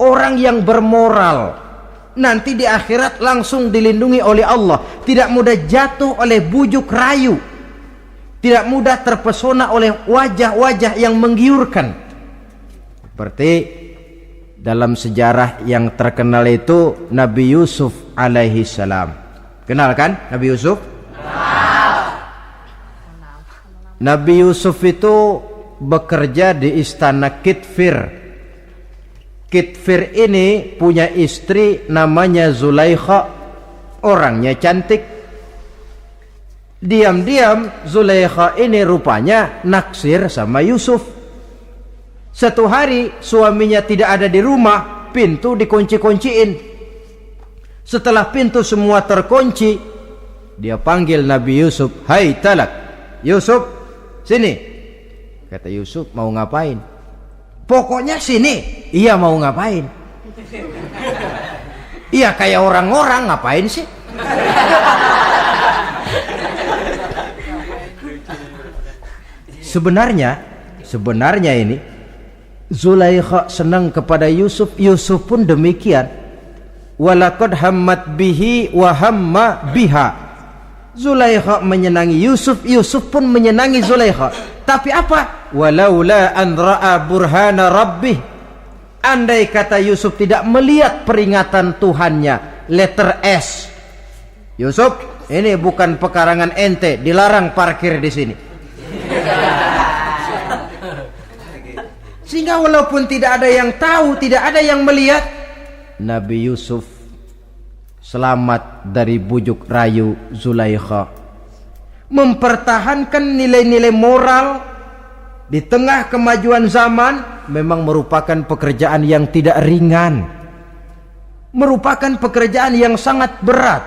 Orang yang bermoral nanti di akhirat langsung dilindungi oleh Allah, tidak mudah jatuh oleh bujuk rayu, tidak mudah terpesona oleh wajah-wajah yang menggiurkan. Seperti dalam sejarah yang terkenal itu Nabi Yusuf alaihi salam. Kenal kan Nabi Yusuf? Nabi Yusuf itu bekerja di istana Kitfir. Kitfir ini punya istri namanya Zulaikha. Orangnya cantik. Diam-diam Zulaikha ini rupanya naksir sama Yusuf. Satu hari suaminya tidak ada di rumah, pintu dikunci-kunciin. Setelah pintu semua terkunci, dia panggil Nabi Yusuf, "Hai Talak, Yusuf, sini." Kata Yusuf, "Mau ngapain?" "Pokoknya sini." "Iya, mau ngapain?" "Iya, kayak orang-orang, ngapain sih?" Sebenarnya ini Zulaikha senang kepada Yusuf, Yusuf pun demikian. Walaqad hammat bihi wa hamma biha. Zulaikha menyenangi Yusuf, Yusuf pun menyenangi Zulaikha. Tapi apa? Walaula an ra'a burhana rabbih. Andai kata Yusuf tidak melihat peringatan Tuhannya, letter S. Yusuf, ini bukan pekarangan ente, dilarang parkir di sini. Sehingga walaupun tidak ada yang tahu, tidak ada yang melihat, Nabi Yusuf selamat dari bujuk rayu Zulaikha. Mempertahankan nilai-nilai moral di tengah kemajuan zaman memang merupakan pekerjaan yang tidak ringan. Merupakan pekerjaan yang sangat berat.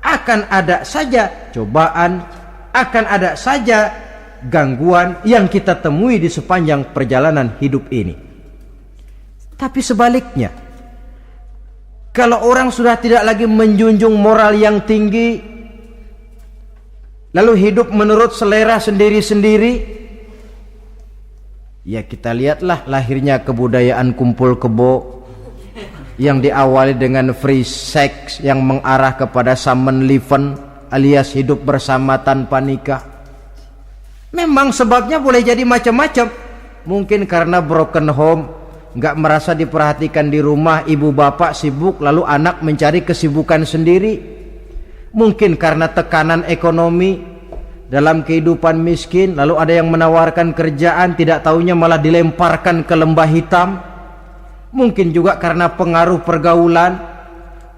Akan ada saja cobaan, akan ada saja gangguan yang kita temui di sepanjang perjalanan hidup ini. Tapi sebaliknya, kalau orang sudah tidak lagi menjunjung moral yang tinggi, lalu hidup menurut selera sendiri-sendiri, ya kita lihatlah lahirnya kebudayaan kumpul kebo yang diawali dengan free sex yang mengarah kepada summon leven alias hidup bersama tanpa nikah. Memang sebabnya boleh jadi macam-macam. Mungkin karena broken home, nggak merasa diperhatikan di rumah, ibu bapak sibuk lalu anak mencari kesibukan sendiri. Mungkin karena tekanan ekonomi dalam kehidupan miskin, lalu ada yang menawarkan kerjaan, tidak taunya malah dilemparkan ke lembah hitam. Mungkin juga karena pengaruh pergaulan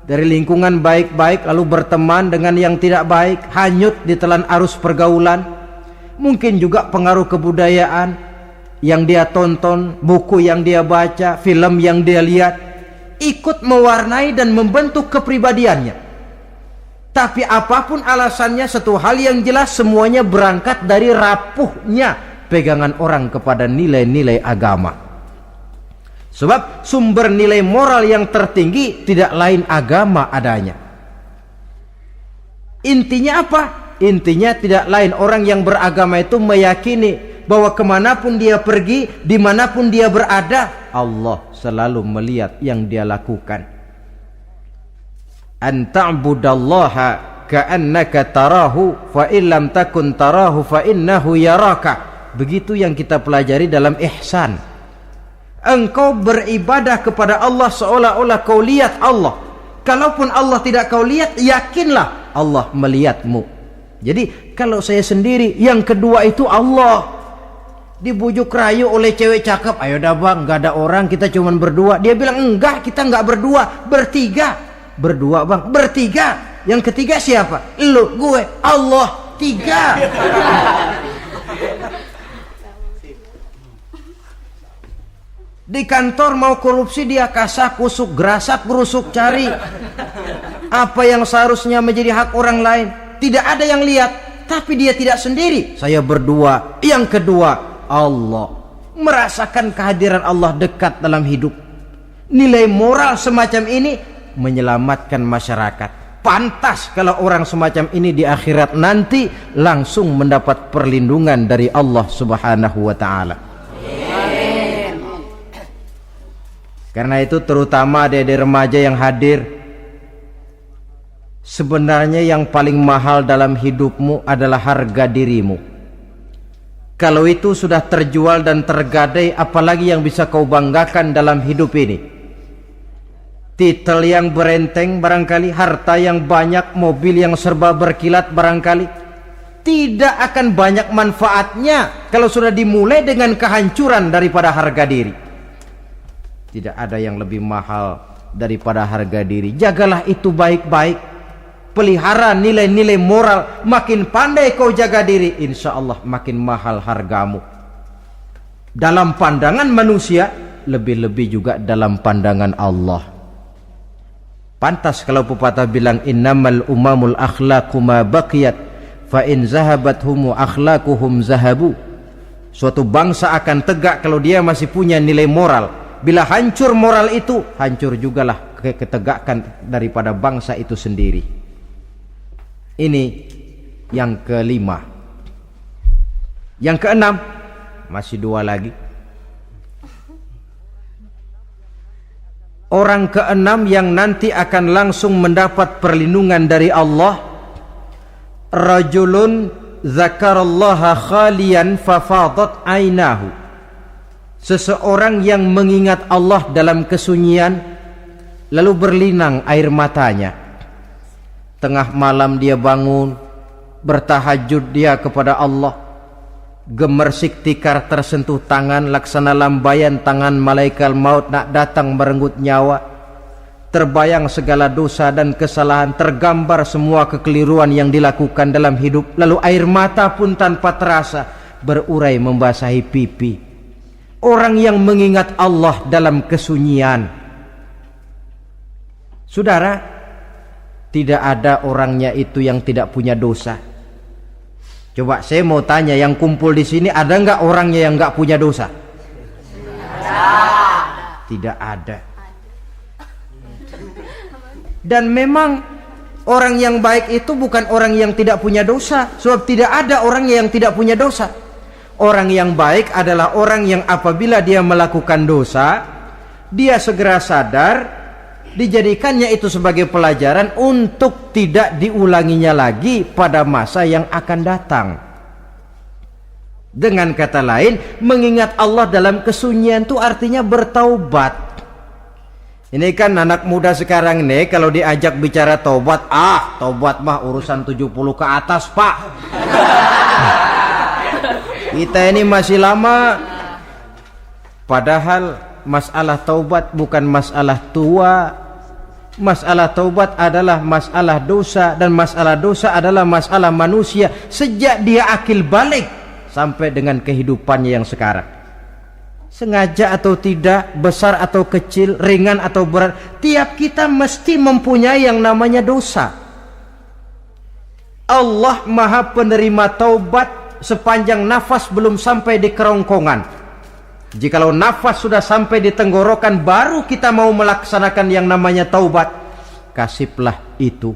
dari lingkungan baik-baik lalu berteman dengan yang tidak baik, hanyut ditelan arus pergaulan. Mungkin juga pengaruh kebudayaan yang dia tonton, buku yang dia baca, film yang dia lihat, ikut mewarnai dan membentuk kepribadiannya. Tapi apapun alasannya, satu hal yang jelas, semuanya berangkat dari rapuhnya pegangan orang kepada nilai-nilai agama. Sebab sumber nilai moral yang tertinggi tidak lain agama adanya. Intinya apa? Intinya tidak lain, orang yang beragama itu meyakini bahwa kemanapun dia pergi, dimanapun dia berada, Allah selalu melihat yang dia lakukan. An ta'budallaha ka'annaka tarahu fa illam takun tarahu fa innahu yaraka. Begitu yang kita pelajari dalam ihsan. Engkau beribadah kepada Allah seolah-olah kau lihat Allah. Kalaupun Allah tidak kau lihat, yakinlah Allah melihatmu. Jadi kalau saya sendiri, yang kedua itu Allah. Dibujuk rayu oleh cewek cakep, ayo dah bang, gak ada orang, kita cuman berdua. Dia bilang enggak, kita enggak berdua, bertiga. Berdua bang, bertiga. Yang ketiga siapa? Lu, gue, Allah, tiga. Di kantor mau korupsi, dia kasak kusuk, gerasak gerusuk cari apa yang seharusnya menjadi hak orang lain. Tidak ada yang lihat, tapi dia tidak sendiri. Saya berdua. Yang kedua, Allah. Merasakan kehadiran Allah dekat dalam hidup. Nilai moral semacam ini menyelamatkan masyarakat. Pantas kalau orang semacam ini di akhirat nanti langsung mendapat perlindungan dari Allah Subhanahu wa ta'ala. Karena itu terutama adik-adik remaja yang hadir, sebenarnya yang paling mahal dalam hidupmu adalah harga dirimu. Kalau itu sudah terjual dan tergadai, apalagi yang bisa kau banggakan dalam hidup ini? Titel yang berenteng barangkali, harta yang banyak, mobil yang serba berkilat barangkali. Tidak akan banyak manfaatnya kalau sudah dimulai dengan kehancuran daripada harga diri. Tidak ada yang lebih mahal daripada harga diri. Jagalah itu baik-baik. Pelihara nilai-nilai moral. Makin pandai kau jaga diri, insya Allah makin mahal hargamu. Dalam pandangan manusia, lebih-lebih juga dalam pandangan Allah. Pantas kalau pepatah bilang, innamal umamul akhlaqu ma baqiyat, fa in zahabat humu akhlaquhum zahabu. Suatu bangsa akan tegak kalau dia masih punya nilai moral. Bila hancur moral itu, hancur jugalah ketegakan daripada bangsa itu sendiri. Ini yang kelima. Yang keenam, masih dua lagi. Orang keenam yang nanti akan langsung mendapat perlindungan dari Allah, rajulun zakarallaha khalian fafadat ainahu. Seseorang yang mengingat Allah dalam kesunyian, lalu berlinang air matanya. Tengah malam dia bangun, bertahajud dia kepada Allah. Gemersik tikar tersentuh tangan, laksana lambaian tangan malaikat maut nak datang merenggut nyawa. Terbayang segala dosa dan kesalahan, tergambar semua kekeliruan yang dilakukan dalam hidup. Lalu air mata pun tanpa terasa berurai membasahi pipi. Orang yang mengingat Allah dalam kesunyian. Saudara, tidak ada orangnya itu yang tidak punya dosa. Coba saya mau tanya, yang kumpul di sini ada nggak orangnya yang nggak punya dosa? Tidak ada. Dan memang orang yang baik itu bukan orang yang tidak punya dosa, sebab tidak ada orang yang tidak punya dosa. Orang yang baik adalah orang yang apabila dia melakukan dosa, dia segera sadar, dijadikannya itu sebagai pelajaran untuk tidak diulanginya lagi pada masa yang akan datang. Dengan kata lain, mengingat Allah dalam kesunyian itu artinya bertaubat. Ini kan anak muda sekarang nih, kalau diajak bicara taubat, taubat mah urusan 70 ke atas, Pak. Kita ini masih lama. Padahal masalah taubat bukan masalah tua. Masalah taubat adalah masalah dosa, dan masalah dosa adalah masalah manusia sejak dia akil balik sampai dengan kehidupannya yang sekarang. Sengaja atau tidak, besar atau kecil, ringan atau berat, tiap kita mesti mempunyai yang namanya dosa. Allah Maha penerima taubat sepanjang nafas belum sampai di kerongkongan. Jikalau nafas sudah sampai di tenggorokan, baru kita mau melaksanakan yang namanya taubat. Kasihlah itu.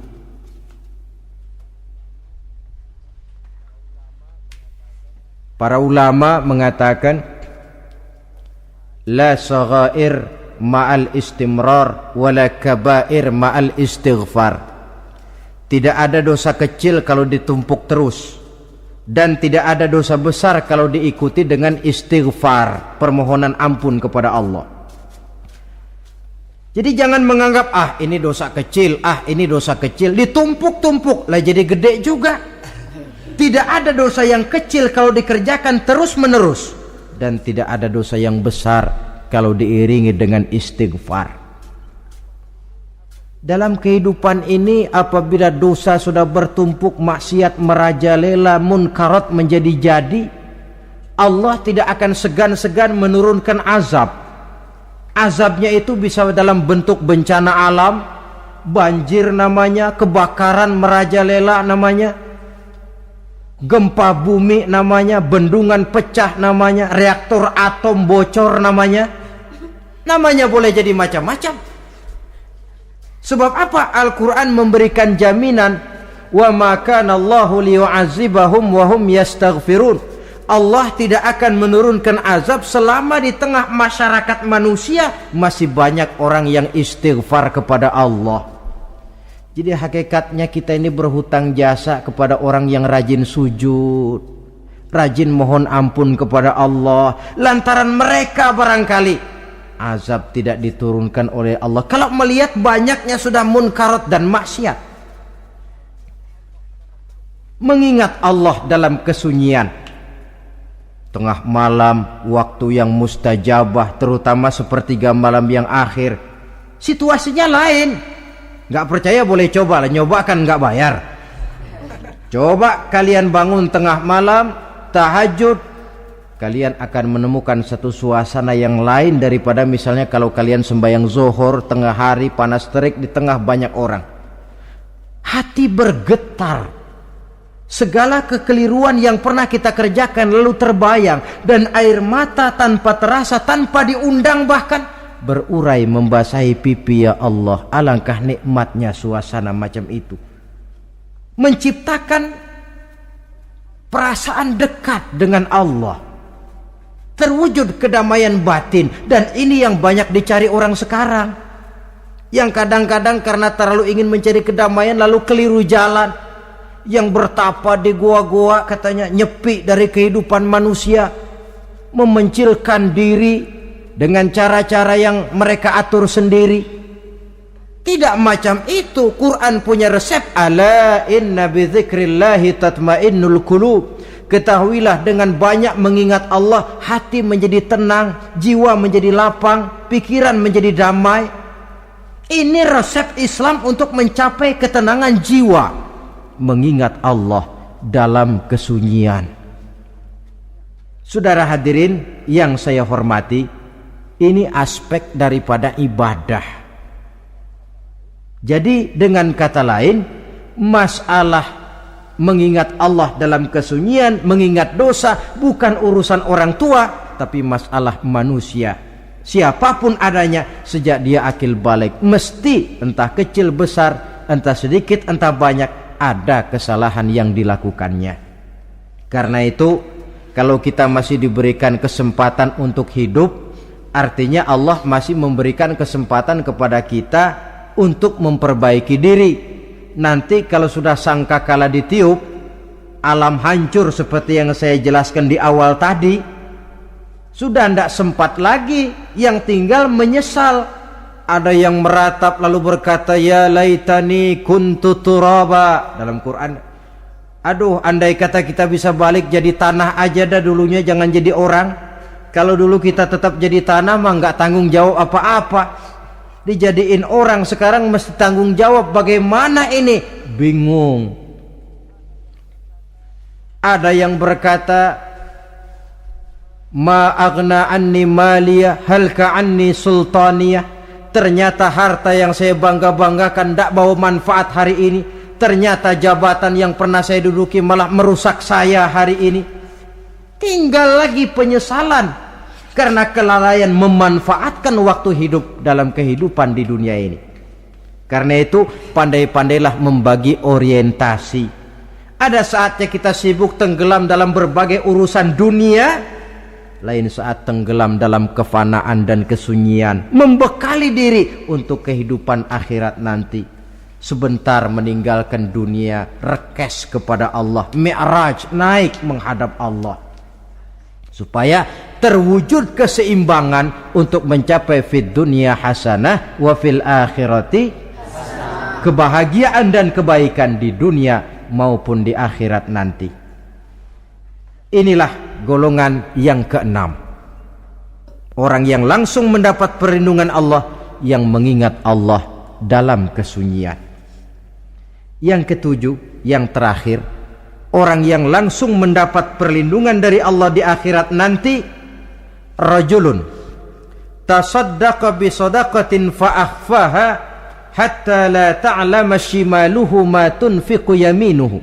Para ulama mengatakan, la saghair ma'al istimrar wala kabair ma'al istighfar. Tidak ada dosa kecil kalau ditumpuk terus, dan tidak ada dosa besar kalau diikuti dengan istighfar, permohonan ampun kepada Allah. Jadi jangan menganggap ini dosa kecil, ini dosa kecil, ditumpuk-tumpuk lah jadi gede juga. Tidak ada dosa yang kecil kalau dikerjakan terus-menerus, dan tidak ada dosa yang besar kalau diiringi dengan istighfar. Dalam kehidupan ini, apabila dosa sudah bertumpuk, maksiat merajalela, munkarat menjadi jadi, Allah tidak akan segan-segan menurunkan azab. Azabnya itu bisa dalam bentuk bencana alam, banjir namanya, kebakaran merajalela namanya, gempa bumi namanya, bendungan pecah namanya, reaktor atom bocor namanya boleh jadi macam-macam. Sebab apa? Al-Quran memberikan jaminan, wa ma kana Allahu liyu'adzibahum wa hum yastaghfirun. Allah tidak akan menurunkan azab selama di tengah masyarakat manusia masih banyak orang yang istighfar kepada Allah. Jadi hakikatnya kita ini berhutang jasa kepada orang yang rajin sujud, rajin mohon ampun kepada Allah. Lantaran mereka barangkali azab tidak diturunkan oleh Allah kalau melihat banyaknya sudah munkarat dan maksiat. Mengingat Allah dalam kesunyian, tengah malam, waktu yang mustajabah, terutama sepertiga malam yang akhir, situasinya lain. Gak percaya boleh coba lah, nyoba kan gak bayar. Coba kalian bangun tengah malam, tahajud, kalian akan menemukan satu suasana yang lain daripada misalnya kalau kalian sembahyang zuhur tengah hari panas terik di tengah banyak orang. Hati bergetar. Segala kekeliruan yang pernah kita kerjakan lalu terbayang, dan air mata tanpa terasa, tanpa diundang bahkan berurai membasahi pipi. Ya Allah, alangkah nikmatnya suasana macam itu, menciptakan perasaan dekat dengan Allah, terwujud kedamaian batin. Dan ini yang banyak dicari orang sekarang, yang kadang-kadang karena terlalu ingin mencari kedamaian lalu keliru jalan. Yang bertapa di gua-gua katanya nyepi dari kehidupan manusia, memencilkan diri dengan cara-cara yang mereka atur sendiri. Tidak macam itu. Quran punya resep. Ala inna bidzikrillahi tatmainnul qulub. Ketahuilah, dengan banyak mengingat Allah, hati menjadi tenang, jiwa menjadi lapang, pikiran menjadi damai. Ini resep Islam untuk mencapai ketenangan jiwa. Mengingat Allah dalam kesunyian. Saudara hadirin yang saya hormati, ini aspek daripada ibadah. Jadi dengan kata lain, masalah mengingat Allah dalam kesunyian, mengingat dosa bukan urusan orang tua, tapi masalah manusia. Siapapun adanya, sejak dia akil balik, mesti entah kecil besar, entah sedikit entah banyak, ada kesalahan yang dilakukannya. Karena itu, kalau kita masih diberikan kesempatan untuk hidup, artinya Allah masih memberikan kesempatan kepada kita untuk memperbaiki diri. Nanti kalau sudah sangkakala ditiup, alam hancur seperti yang saya jelaskan di awal tadi, sudah tidak sempat lagi, yang tinggal menyesal. Ada yang meratap lalu berkata, ya laitani kuntu turaba, dalam Quran. Aduh, andai kata kita bisa balik jadi tanah aja dah dulunya, jangan jadi orang. Kalau dulu kita tetap jadi tanah mah nggak tanggung jawab apa-apa. Dijadiin orang sekarang mesti tanggung jawab. Bagaimana ini? Bingung. Ada yang berkata, ma aghna anni maliyah halka anni sultaniyah. Ternyata harta yang saya bangga-banggakan tidak bawa manfaat hari ini. Ternyata jabatan yang pernah saya duduki malah merusak saya hari ini. Tinggal lagi penyesalan karena kelalaian memanfaatkan waktu hidup dalam kehidupan di dunia ini. Karena itu pandai-pandailah membagi orientasi. Ada saatnya kita sibuk tenggelam dalam berbagai urusan dunia, lain saat tenggelam dalam kefanaan dan kesunyian, membekali diri untuk kehidupan akhirat nanti. Sebentar meninggalkan dunia, rekes kepada Allah, mi'raj, naik menghadap Allah, supaya terwujud keseimbangan untuk mencapai fid dunya hasanah wa fil akhirati hasanah, kebahagiaan dan kebaikan di dunia maupun di akhirat nanti. Inilah golongan yang keenam, orang yang langsung mendapat perlindungan Allah, yang mengingat Allah dalam kesunyian. Yang ketujuh, yang terakhir, orang yang langsung mendapat perlindungan dari Allah di akhirat nanti, rajulun tasaddaqa bi sadaqatin fa akhfaha hatta la ta'lama shimaluhu ma tunfiqu yaminuhu.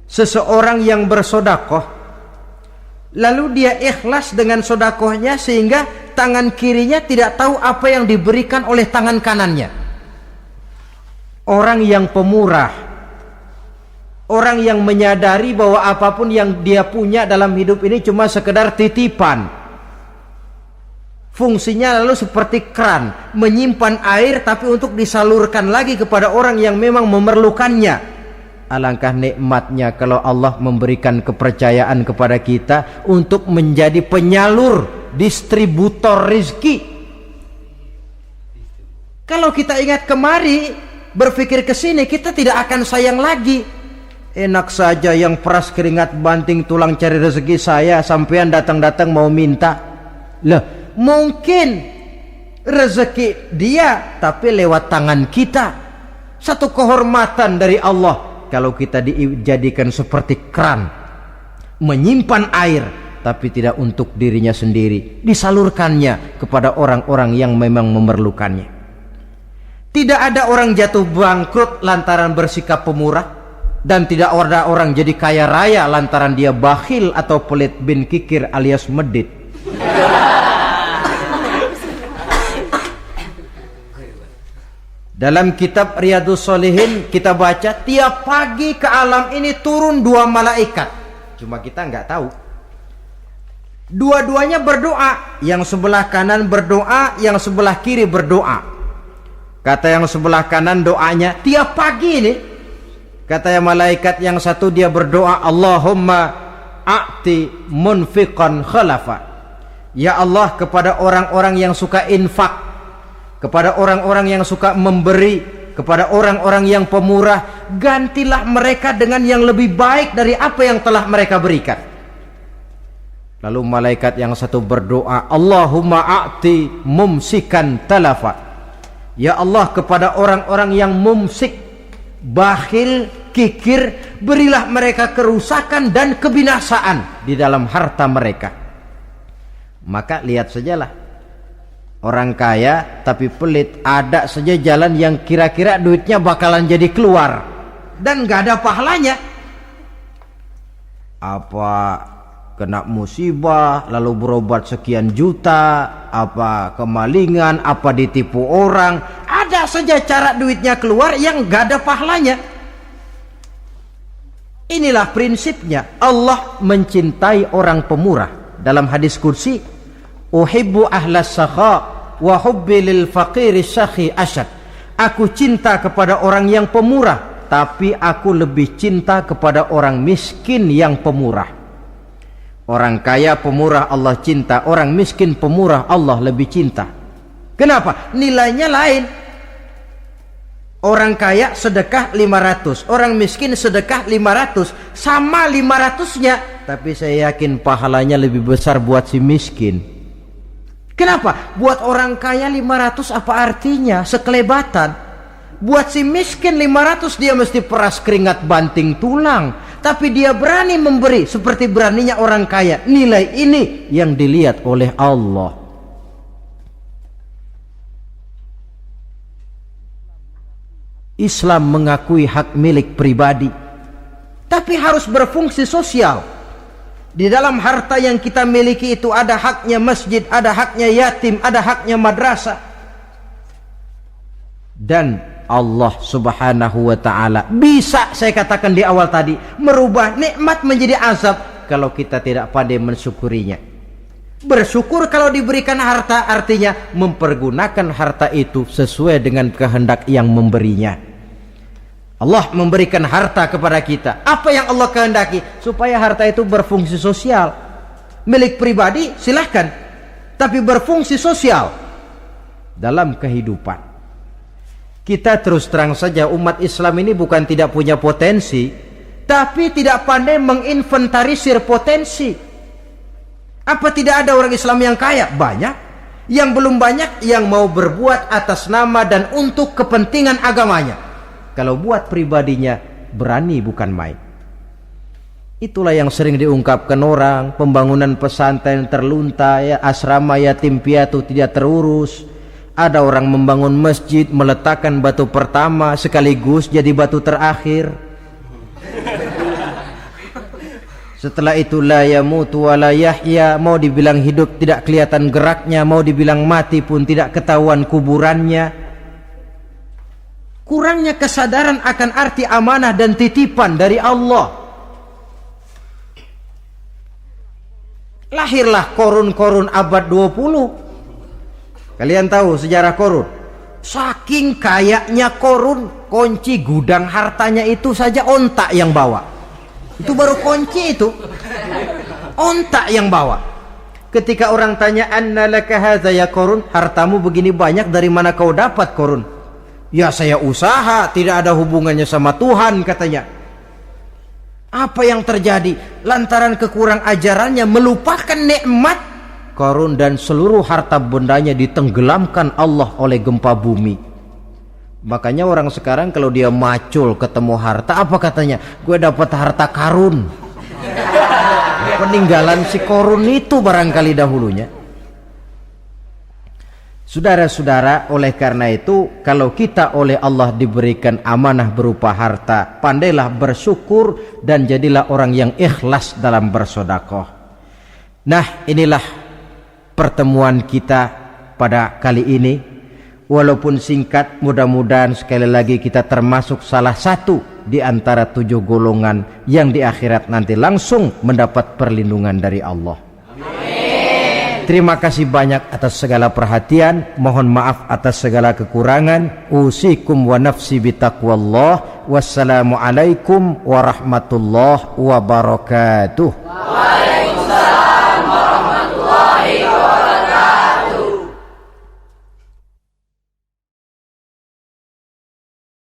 Seseorang yang bersedekah lalu dia ikhlas dengan sedekahnya sehingga tangan kirinya tidak tahu apa yang diberikan oleh tangan kanannya. Orang yang pemurah, orang yang menyadari bahwa apapun yang dia punya dalam hidup ini cuma sekedar titipan. Fungsinya lalu seperti keran, menyimpan air tapi untuk disalurkan lagi kepada orang yang memang memerlukannya. Alangkah nikmatnya kalau Allah memberikan kepercayaan kepada kita untuk menjadi penyalur, distributor rezeki. Kalau kita ingat kemari, berpikir ke sini, kita tidak akan sayang lagi. Enak saja yang peras keringat banting tulang cari rezeki saya, sampean datang-datang mau minta. Lah, mungkin rezeki dia tapi lewat tangan kita. Satu kehormatan dari Allah kalau kita dijadikan seperti keran, menyimpan air tapi tidak untuk dirinya sendiri, disalurkannya kepada orang-orang yang memang memerlukannya. Tidak ada orang jatuh bangkrut lantaran bersikap pemurah, dan tidak ada orang jadi kaya raya lantaran dia bakhil atau pelit bin kikir alias medit. Dalam kitab Riyadhus Shalihin kita baca tiap pagi ke alam ini turun dua malaikat. Cuma kita nggak tahu. Dua-duanya berdoa, yang sebelah kanan berdoa, yang sebelah kiri berdoa. Kata yang sebelah kanan doanya tiap pagi ini, kata yang malaikat yang satu dia berdoa, Allahumma a'ti munfiqan khalafa. Ya Allah, kepada orang-orang yang suka infak, kepada orang-orang yang suka memberi, kepada orang-orang yang pemurah, gantilah mereka dengan yang lebih baik dari apa yang telah mereka berikan. Lalu malaikat yang satu berdoa, Allahumma a'ti mumsikan talafa. Ya Allah, kepada orang-orang yang mumsik, bakhil, kikir, berilah mereka kerusakan dan kebinasaan di dalam harta mereka. Maka lihat sajalah, orang kaya tapi pelit, ada saja jalan yang kira-kira duitnya bakalan jadi keluar dan gak ada pahalanya. apa kena musibah lalu berobat sekian juta, apa kemalingan, apa ditipu orang, ada saja cara duitnya keluar yang gak ada pahalanya. Inilah prinsipnya. Allah mencintai orang pemurah. Dalam hadis qudsi, uhibbu ahlas sakha wa hubbi lil faqiri syakhi asyad. Aku cinta kepada orang yang pemurah, tapi aku lebih cinta kepada orang miskin yang pemurah. Orang kaya pemurah Allah cinta, orang miskin pemurah Allah lebih cinta. Kenapa? Nilainya lain. Orang kaya sedekah 500, orang miskin sedekah 500, sama 500-nya, tapi saya yakin pahalanya lebih besar buat si miskin. Kenapa? Buat orang kaya 500 apa artinya? Sekelebatan. Buat si miskin 500 dia mesti peras keringat banting tulang, tapi dia berani memberi seperti beraninya orang kaya. Nilai ini yang dilihat oleh Allah. Islam mengakui hak milik pribadi, tapi harus berfungsi sosial. Di dalam harta yang kita miliki itu ada haknya masjid, ada haknya yatim, ada haknya madrasah. Dan Allah subhanahu wa ta'ala bisa, saya katakan di awal tadi, merubah nikmat menjadi azab kalau kita tidak pandai mensyukurinya. Bersyukur kalau diberikan harta artinya mempergunakan harta itu sesuai dengan kehendak yang memberinya. Allah memberikan harta kepada kita. Apa yang Allah kehendaki? Supaya harta itu berfungsi sosial. Milik pribadi silahkan, tapi berfungsi sosial dalam kehidupan. Kita terus terang saja, umat Islam ini bukan tidak punya potensi, tapi tidak pandai menginventarisir potensi. Apa tidak ada orang Islam yang kaya? Banyak. Yang belum banyak yang mau berbuat atas nama dan untuk kepentingan agamanya. Kalau buat pribadinya berani bukan main. Itulah yang sering diungkapkan orang, pembangunan pesantren terlunta, ya, asrama yatim piatu tidak terurus. Ada orang membangun masjid, meletakkan batu pertama sekaligus jadi batu terakhir. Setelah itu la yamutu wa la yahya, mau dibilang hidup tidak kelihatan geraknya, mau dibilang mati pun tidak ketahuan kuburannya. Kurangnya kesadaran akan arti amanah dan titipan dari Allah. Lahirlah Korun abad 20. Kalian tahu sejarah Korun? Saking kayanya Korun, kunci gudang hartanya itu saja onta yang bawa. Itu baru kunci itu, onta yang bawa. Ketika orang tanya, anna laka hadza ya Korun, hartamu begini banyak dari mana kau dapat Korun? Ya saya usaha, tidak ada hubungannya sama Tuhan katanya. Apa yang terjadi? Lantaran kekurang ajarannya melupakan nikmat, Korun dan seluruh harta bendanya ditenggelamkan Allah oleh gempa bumi. Makanya orang sekarang kalau dia macul ketemu harta, apa katanya? Gue dapat harta karun. Peninggalan si Korun itu barangkali dahulunya. Saudara-saudara, oleh karena itu kalau kita oleh Allah diberikan amanah berupa harta, pandailah bersyukur dan jadilah orang yang ikhlas dalam bersedekah. Nah, inilah pertemuan kita pada kali ini. Walaupun singkat, mudah-mudahan sekali lagi kita termasuk salah satu di antara 7 golongan yang di akhirat nanti langsung mendapat perlindungan dari Allah. Amin. Terima kasih banyak atas segala perhatian. Mohon maaf atas segala kekurangan. Usikum wa nafsi bitaqwallah. Wassalamualaikum warahmatullahi wabarakatuh.